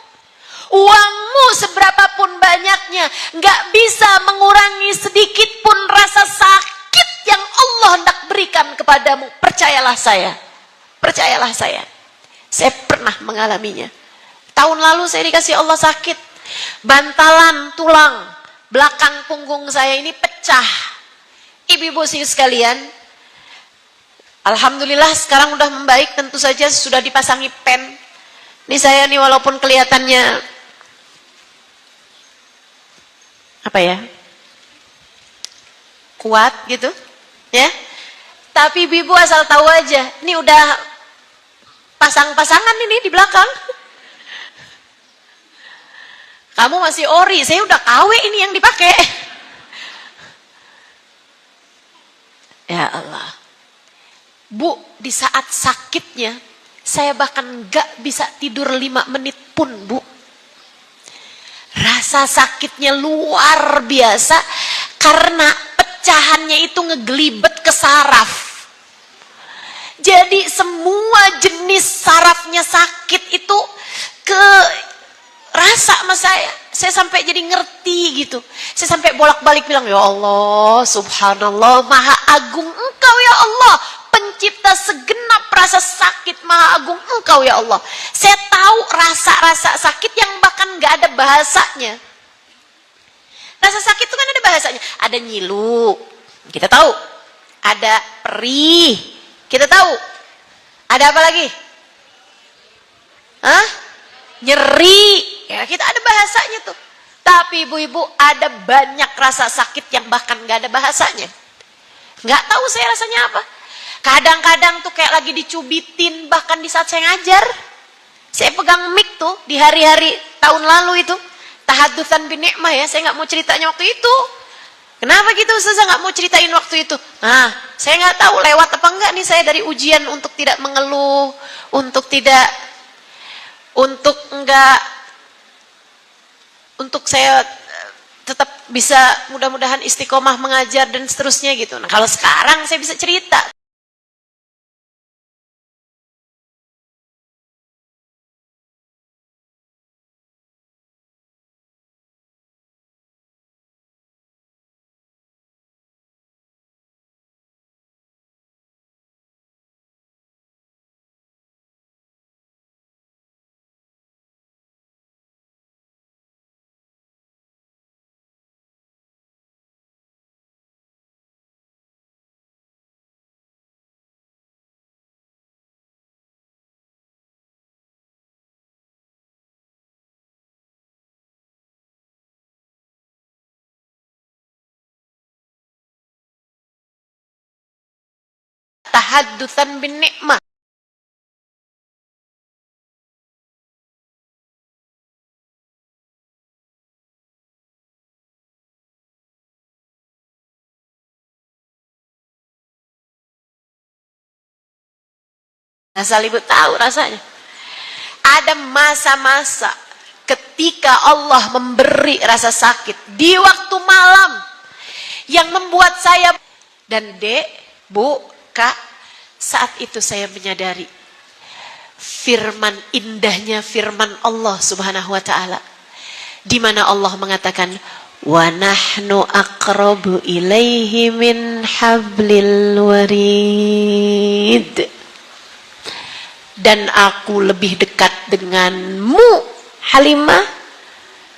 Uangmu seberapapun banyaknya nggak bisa mengurangi sedikit pun rasa sakit yang Allah hendak berikan kepadamu. Percayalah saya. Percayalah saya. Saya pernah mengalaminya. Tahun lalu saya dikasih Allah sakit. Bantalan tulang belakang punggung saya ini pecah. Ibu-ibu sekalian, alhamdulillah sekarang udah membaik, tentu saja sudah dipasangi pen. Ini saya nih walaupun kelihatannya apa ya, kuat gitu ya, tapi ibu asal tahu aja, ini udah pasang-pasangan ini di belakang. Kamu masih ori, saya udah KW ini yang dipakai. Ya Allah, Bu, di saat sakitnya saya bahkan gak bisa tidur 5 menit pun, Bu. Rasa sakitnya luar biasa karena pecahannya itu ngegelibet ke saraf. Jadi semua jenis sarafnya sakit itu ke rasa sama saya. Saya sampai jadi ngerti gitu. Saya sampai bolak-balik bilang, ya Allah, subhanallah, maha agung engkau ya Allah. Pencipta segenap rasa sakit, maha agung engkau ya Allah. Saya tahu rasa-rasa sakit yang bahkan gak ada bahasanya. Rasa sakit itu kan ada bahasanya. Ada nyilu, kita tahu. Ada perih, kita tahu. Ada apa lagi? Hah? Nyeri, ya kita ada bahasanya tuh. Tapi ibu-ibu, ada banyak rasa sakit yang bahkan gak ada bahasanya. Gak tahu saya rasanya apa. Kadang-kadang tuh kayak lagi dicubitin, bahkan di saat saya ngajar. Saya pegang mic tuh di hari-hari tahun lalu itu. Tahadutsan bin ni'mah ya, saya gak mau ceritanya waktu itu. Kenapa gitu Ustazah gak mau ceritain waktu itu? Nah, saya gak tahu lewat apa enggak nih saya dari ujian untuk tidak mengeluh, untuk saya tetap bisa mudah-mudahan istiqomah mengajar dan seterusnya gitu. Nah, kalau sekarang saya bisa cerita. Tahadutsan bin ni'mah. Asal ibu tahu rasanya. Ada masa-masa ketika Allah memberi rasa sakit di waktu malam yang membuat saya dan Dek, Bu, Kak, saat itu saya menyadari indahnya firman Allah Subhanahu wa taala di mana Allah mengatakan wa nahnu aqrabu ilaihi min hablil warid. Dan aku lebih dekat denganmu, Halimah.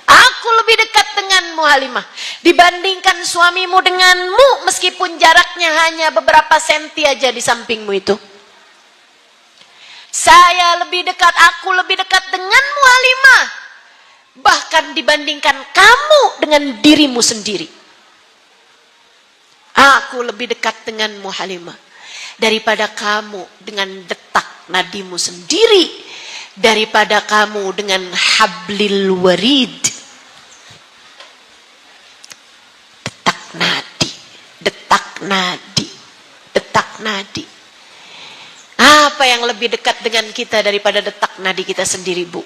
Aku lebih dekat denganmu, Halimah. Dibandingkan suamimu denganmu, meskipun jaraknya hanya beberapa senti aja di sampingmu itu. Saya lebih dekat, aku lebih dekat denganmu, Halimah. Bahkan dibandingkan kamu dengan dirimu sendiri. Aku lebih dekat denganmu Halimah daripada kamu dengan detak nadimu sendiri, daripada kamu dengan hablil warid. Detak nadi, detak nadi, detak nadi. Apa yang lebih dekat dengan kita daripada detak nadi kita sendiri, Bu?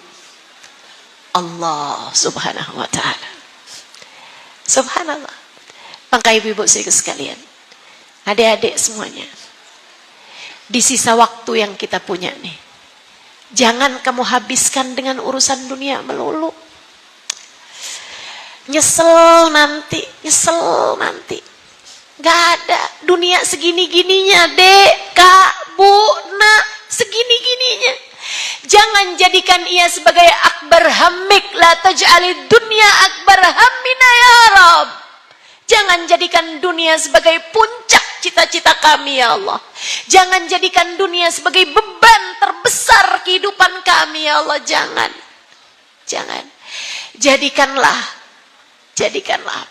Allah subhanahu wa ta'ala. Subhanallah. Maka ibu-ibu sekalian, adik-adik semuanya, di sisa waktu yang kita punya nih, jangan kamu habiskan dengan urusan dunia melulu. Nyesel nanti. Gak ada dunia segini-gininya, dek, kak, bu, nak, segini-gininya. Jangan jadikan ia sebagai akbar hammik, la taj'alid dunya akbar hammina ya Rabb. Jangan jadikan dunia sebagai puncak cita-cita kami ya Allah. Jangan jadikan dunia sebagai beban terbesar kehidupan kami ya Allah. Jangan. Jadikanlah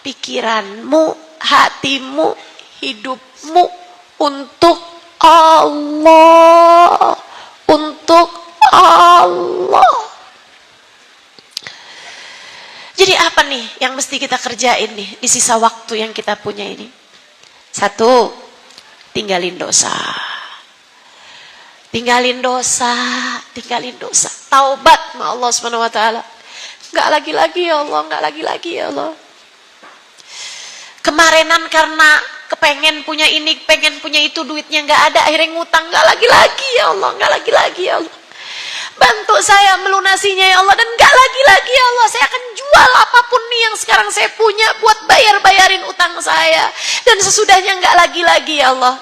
pikiranmu, hatimu, hidupmu untuk Allah. Untuk Allah. Jadi apa nih yang mesti kita kerjain nih di sisa waktu yang kita punya ini? Satu, tinggalin dosa. Tinggalin dosa. Taubat sama Allah Subhanahu wa taala. Enggak lagi-lagi ya Allah, enggak lagi-lagi ya Allah. Kemarinan karena kepengen punya ini, pengen punya itu, duitnya enggak ada, akhirnya ngutang, enggak lagi-lagi ya Allah, enggak lagi-lagi ya Allah. Bantu saya melunasinya ya Allah, dan enggak lagi-lagi ya Allah, saya akan jual apapun nih yang sekarang saya punya buat bayarin utang saya. Dan sesudahnya enggak lagi-lagi ya Allah.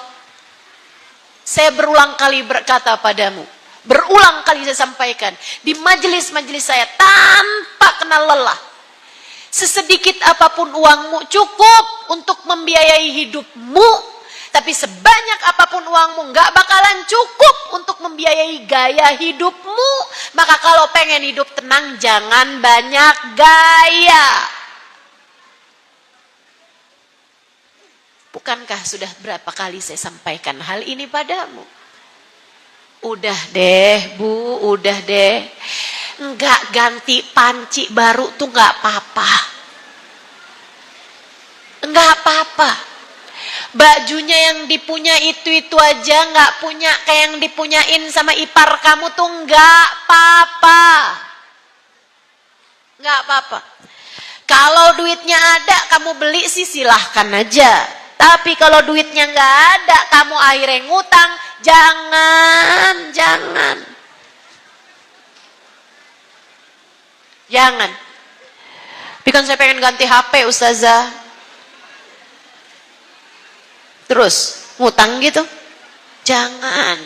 Saya berulang kali berkata padamu, berulang kali saya sampaikan di majelis-majelis saya tanpa kenal lelah. Sesedikit apapun uangmu cukup untuk membiayai hidupmu. Tapi sebanyak apapun uangmu gak bakalan cukup untuk membiayai gaya hidupmu. Maka kalau pengen hidup tenang, jangan banyak gaya. Bukankah sudah berapa kali saya sampaikan hal ini padamu? Udah deh Bu, udah deh. Enggak ganti panci baru tuh gak apa-apa. Enggak apa-apa. Bajunya yang dipunya itu aja nggak punya kayak yang dipunyain sama ipar kamu tuh nggak apa-apa. Nggak apa-apa. Kalau duitnya ada kamu beli sih silahkan aja. Tapi kalau duitnya nggak ada kamu akhirnya ngutang, jangan. Tapi kan saya pengen ganti HP Ustazah. Terus ngutang gitu? Jangan.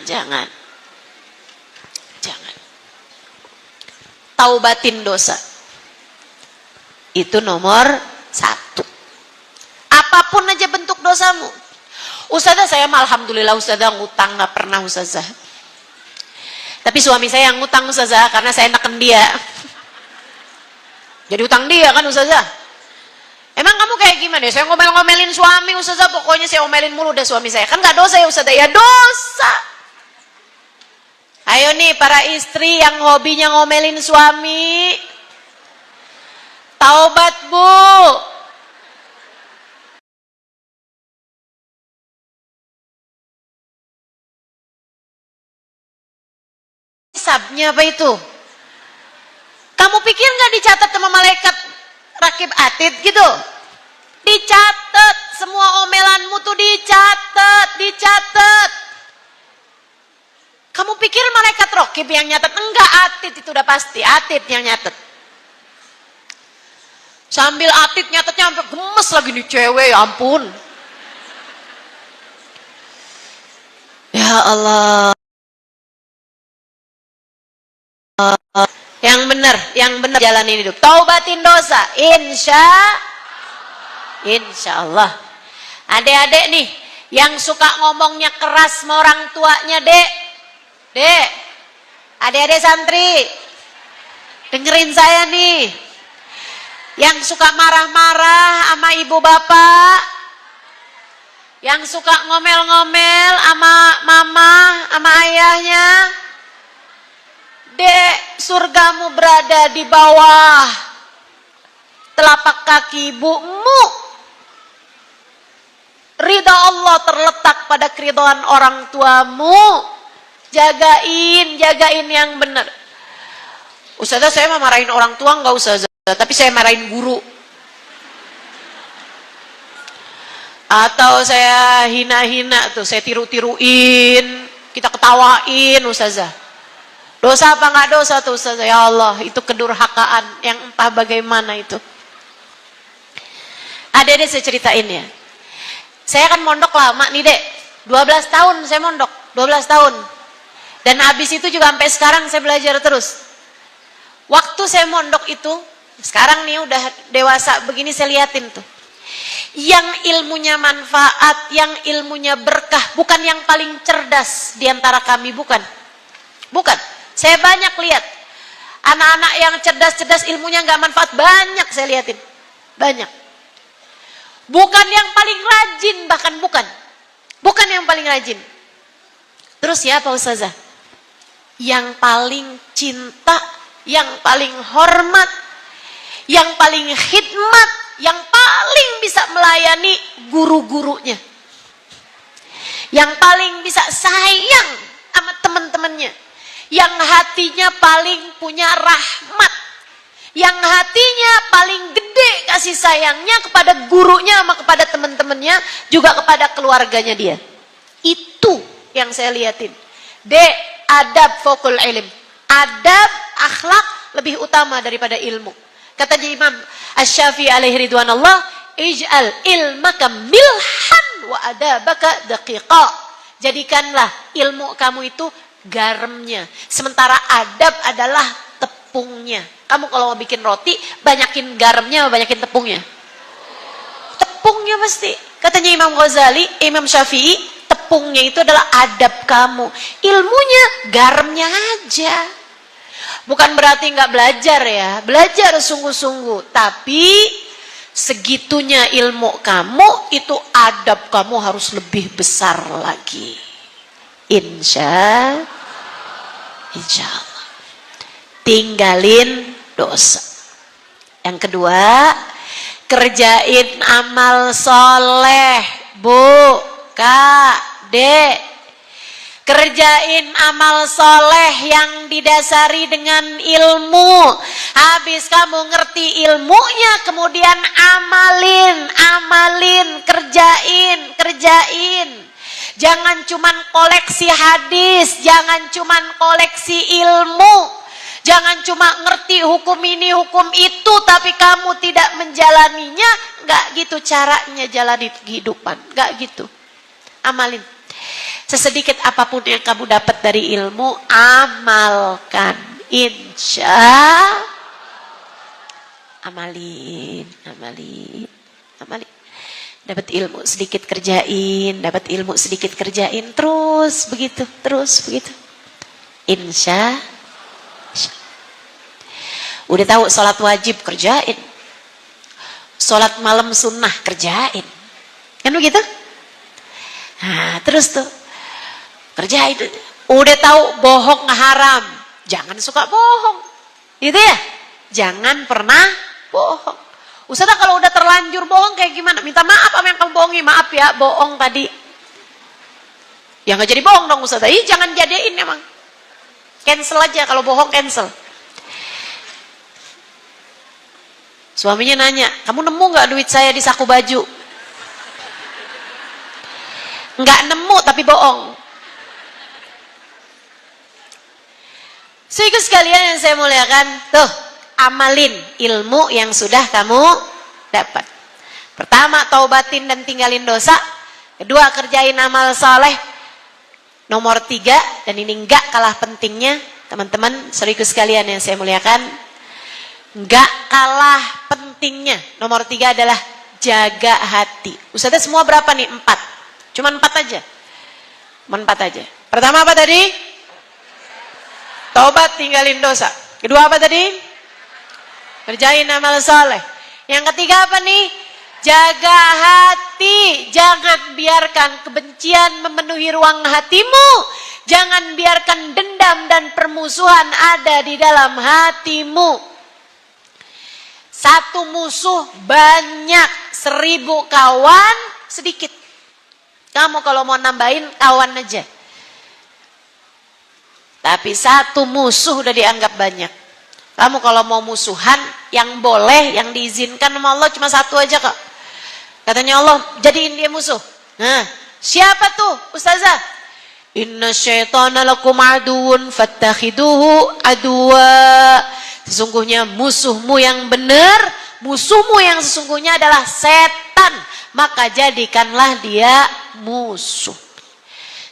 Taubatin dosa. Itu nomor 1. Apapun aja bentuk dosamu. Ustazah saya mah alhamdulillah Ustazah ngutang gak pernah Ustazah. Tapi suami saya yang ngutang Ustazah karena saya enakan dia. Jadi utang dia kan Ustazah. Emang kamu kayak gimana? Saya ngomel-ngomelin suami Ustazah, pokoknya saya omelin mulu deh suami saya. Kan gak dosa ya Ustazah? Ya dosa. Ayo nih para istri yang hobinya ngomelin suami. Taubat Bu. Hisabnya apa itu? Kamu pikir gak dicatat sama malaikat rakib atid gitu? Dicatat, semua omelanmu tuh dicatat. Kamu pikir malaikat rakib yang nyatet? Enggak, atid itu udah pasti, atid yang nyatet. Sambil atid nyatetnya sampai gemes lagi nih cewek, ya ampun. Ya Allah. Yang benar jalanin hidup. Taubatin dosa. Insya Allah. Adik-adik nih yang suka ngomongnya keras sama orang tuanya, Dek. Adik-adik santri. Dengerin saya nih. Yang suka marah-marah sama ibu bapak. Yang suka ngomel-ngomel sama mama, sama ayahnya. Dek, surgamu berada di bawah telapak kaki ibumu. Ridha Allah terletak pada keridhaan orang tuamu. Jagain yang benar. Ustazah, saya mah marahin orang tua enggak Ustazah, tapi saya marahin guru. Atau saya hina-hina tuh, saya tiru-tiruin, kita ketawain Ustazah. Dosa apa enggak dosa tuh Ustazah? Ya Allah, itu kedurhakaan yang entah bagaimana itu. Ada saya ceritain ya. Saya kan mondok lama nih Dek. 12 tahun saya mondok, 12 tahun. Dan habis itu juga sampai sekarang saya belajar terus. Waktu saya mondok itu, sekarang nih udah dewasa begini saya liatin tuh. Yang ilmunya manfaat, yang ilmunya berkah, bukan yang paling cerdas di antara kami, bukan. Bukan. Saya banyak lihat anak-anak yang cerdas-cerdas ilmunya nggak manfaat, banyak saya liatin. Banyak. Bukan yang paling rajin, bahkan bukan. Bukan yang paling rajin. Terus ya Pak Ustazah? Yang paling cinta, yang paling hormat, yang paling khidmat, yang paling bisa melayani guru-gurunya. Yang paling bisa sayang sama teman-temannya. Yang hatinya paling punya rahmat. Yang hatinya paling gede kasih sayangnya kepada gurunya sama kepada teman-temannya, juga kepada keluarganya dia. Itu yang saya liatin. Adab fokul ilm. Adab, akhlak lebih utama daripada ilmu. Kata Imam Asy-Syafi'i alaihi ridwanullah, ij'al ilmaka milhan wa adabaka daqiqa. Jadikanlah ilmu kamu itu garamnya, sementara adab adalah tepungnya. Kamu kalau mau bikin roti, banyakin garamnya, banyakin tepungnya. Tepungnya pasti. Katanya Imam Ghazali, Imam Syafi'i, tepungnya itu adalah adab kamu. Ilmunya, garamnya aja. Bukan berarti nggak belajar ya. Belajar sungguh-sungguh. Tapi segitunya ilmu kamu, itu adab kamu harus lebih besar lagi. Insya Allah. Tinggalin dosa. Yang kedua, kerjain amal soleh. Bu, Kak, Dek, kerjain amal soleh yang didasari dengan ilmu. Habis kamu ngerti ilmunya, kemudian amalin, kerjain. Jangan cuman koleksi hadis, jangan cuman koleksi ilmu. Jangan cuma ngerti hukum ini, hukum itu, tapi kamu tidak menjalaninya. Nggak gitu caranya jalani kehidupan, nggak gitu. Amalin. Sesedikit apapun yang kamu dapat dari ilmu, amalkan. Amalin. Dapat ilmu sedikit kerjain, terus begitu. Insya. Udah tahu sholat wajib, kerjain. Sholat malam sunnah, kerjain. Kan begitu? Nah, terus tuh kerjain. Udah tahu bohong haram, jangan suka bohong. Gitu ya? Jangan pernah bohong. Ustazah kalau udah terlanjur bohong kayak gimana? Minta maaf apa yang kamu bohongi. Maaf ya, bohong tadi. Ya nggak jadi bohong dong Ustazah. Jangan jadiin emang. Cancel aja kalau bohong, cancel. Suaminya nanya, kamu nemu nggak duit saya di saku baju? Nggak nemu tapi bohong. Saudaraku sekalian yang saya muliakan, tuh amalin ilmu yang sudah kamu dapat. Pertama, taubatin dan tinggalin dosa. Kedua, kerjain amal saleh. Nomor 3, dan ini enggak kalah pentingnya, teman-teman, saudaraku sekalian yang saya muliakan, enggak kalah pentingnya. Nomor 3 adalah jaga hati. Ustazah semua berapa nih? 4. Cuman 4 aja. Pertama apa tadi? Taubat, tinggalin dosa. Kedua apa tadi? Kerjain amal saleh. Yang ketiga apa nih? Jaga hati. hati. Jangan biarkan kebencian memenuhi ruang hatimu. Jangan biarkan dendam dan permusuhan ada di dalam hatimu. Satu musuh banyak, 1000 kawan sedikit. Kamu kalau mau nambahin kawan aja. Tapi satu musuh udah dianggap banyak. Kamu kalau mau musuhan, yang boleh, yang diizinkan sama Allah cuma satu aja kok. Katanya Allah, jadiin dia musuh. Nah, siapa tuh Ustazah? Inna syaitana lakum aduun fattakhiduhu aduwa. Sesungguhnya musuhmu yang benar, musuhmu yang sesungguhnya adalah setan. Maka jadikanlah dia musuh.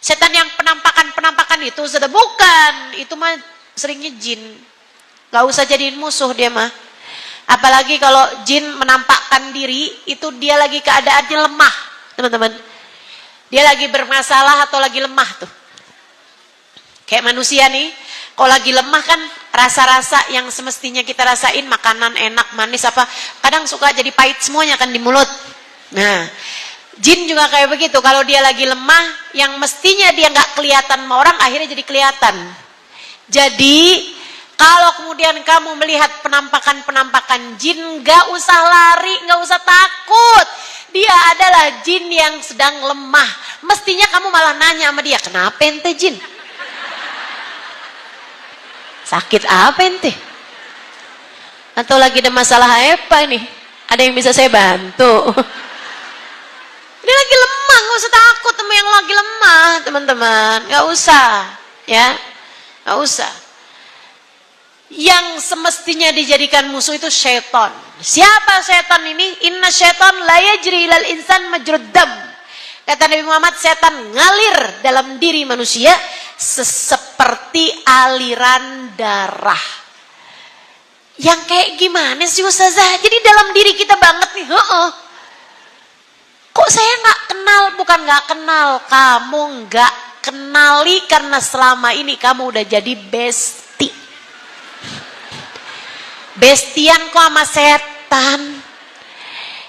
Setan yang penampakan itu sudah bukan. Itu mah seringnya jin. Gak usah jadiin musuh dia mah. Apalagi kalau jin menampakkan diri, itu dia lagi keadaannya lemah, teman-teman. Dia lagi bermasalah atau lagi lemah tuh. Kayak manusia nih, kalau lagi lemah kan rasa-rasa yang semestinya kita rasain, makanan enak, manis apa, kadang suka jadi pahit semuanya kan di mulut. Nah, jin juga kayak begitu. Kalau dia lagi lemah, yang mestinya dia nggak kelihatan sama orang, akhirnya jadi kelihatan. Jadi kalau kemudian kamu melihat penampakan-penampakan jin, gak usah lari, gak usah takut. Dia adalah jin yang sedang lemah. Mestinya kamu malah nanya sama dia, kenapa ente jin? Sakit apa ente? Atau lagi ada masalah apa nih? Ada yang bisa saya bantu? Dia lagi lemah, gak usah takut sama yang lagi lemah, teman-teman. Gak usah, ya, gak usah. Yang semestinya dijadikan musuh itu syaitan. Siapa syaitan ini? Inna syaitan la yajri ilal insan majrud dam. Kata Nabi Muhammad, setan ngalir dalam diri manusia seperti aliran darah. Yang kayak gimana sih Ustazah? Jadi dalam diri kita banget nih. Kok saya gak kenal? Bukan gak kenal, kamu gak kenali karena selama ini kamu udah jadi bestie. Bestian kok sama setan.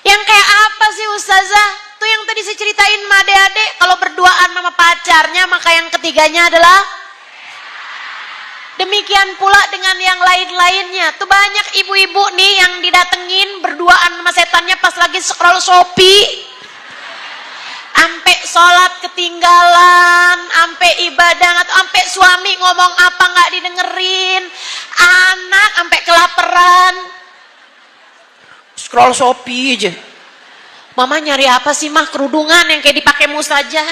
Yang kayak apa sih Ustazah? Tuh yang tadi saya ceritain sama adik-adik, kalau berduaan sama pacarnya, maka yang ketiganya adalah demikian pula dengan yang lain-lainnya. Tuh banyak ibu-ibu nih yang didatengin berduaan sama setannya pas lagi scroll Shopee. Ampe sholat ketinggalan, ampe ibadah, atau ampe suami ngomong apa nggak didengerin, anak ampe kelaparan, scroll Shopee aja. Mama nyari apa sih mah? Kerudungan yang kayak dipakai mustajah.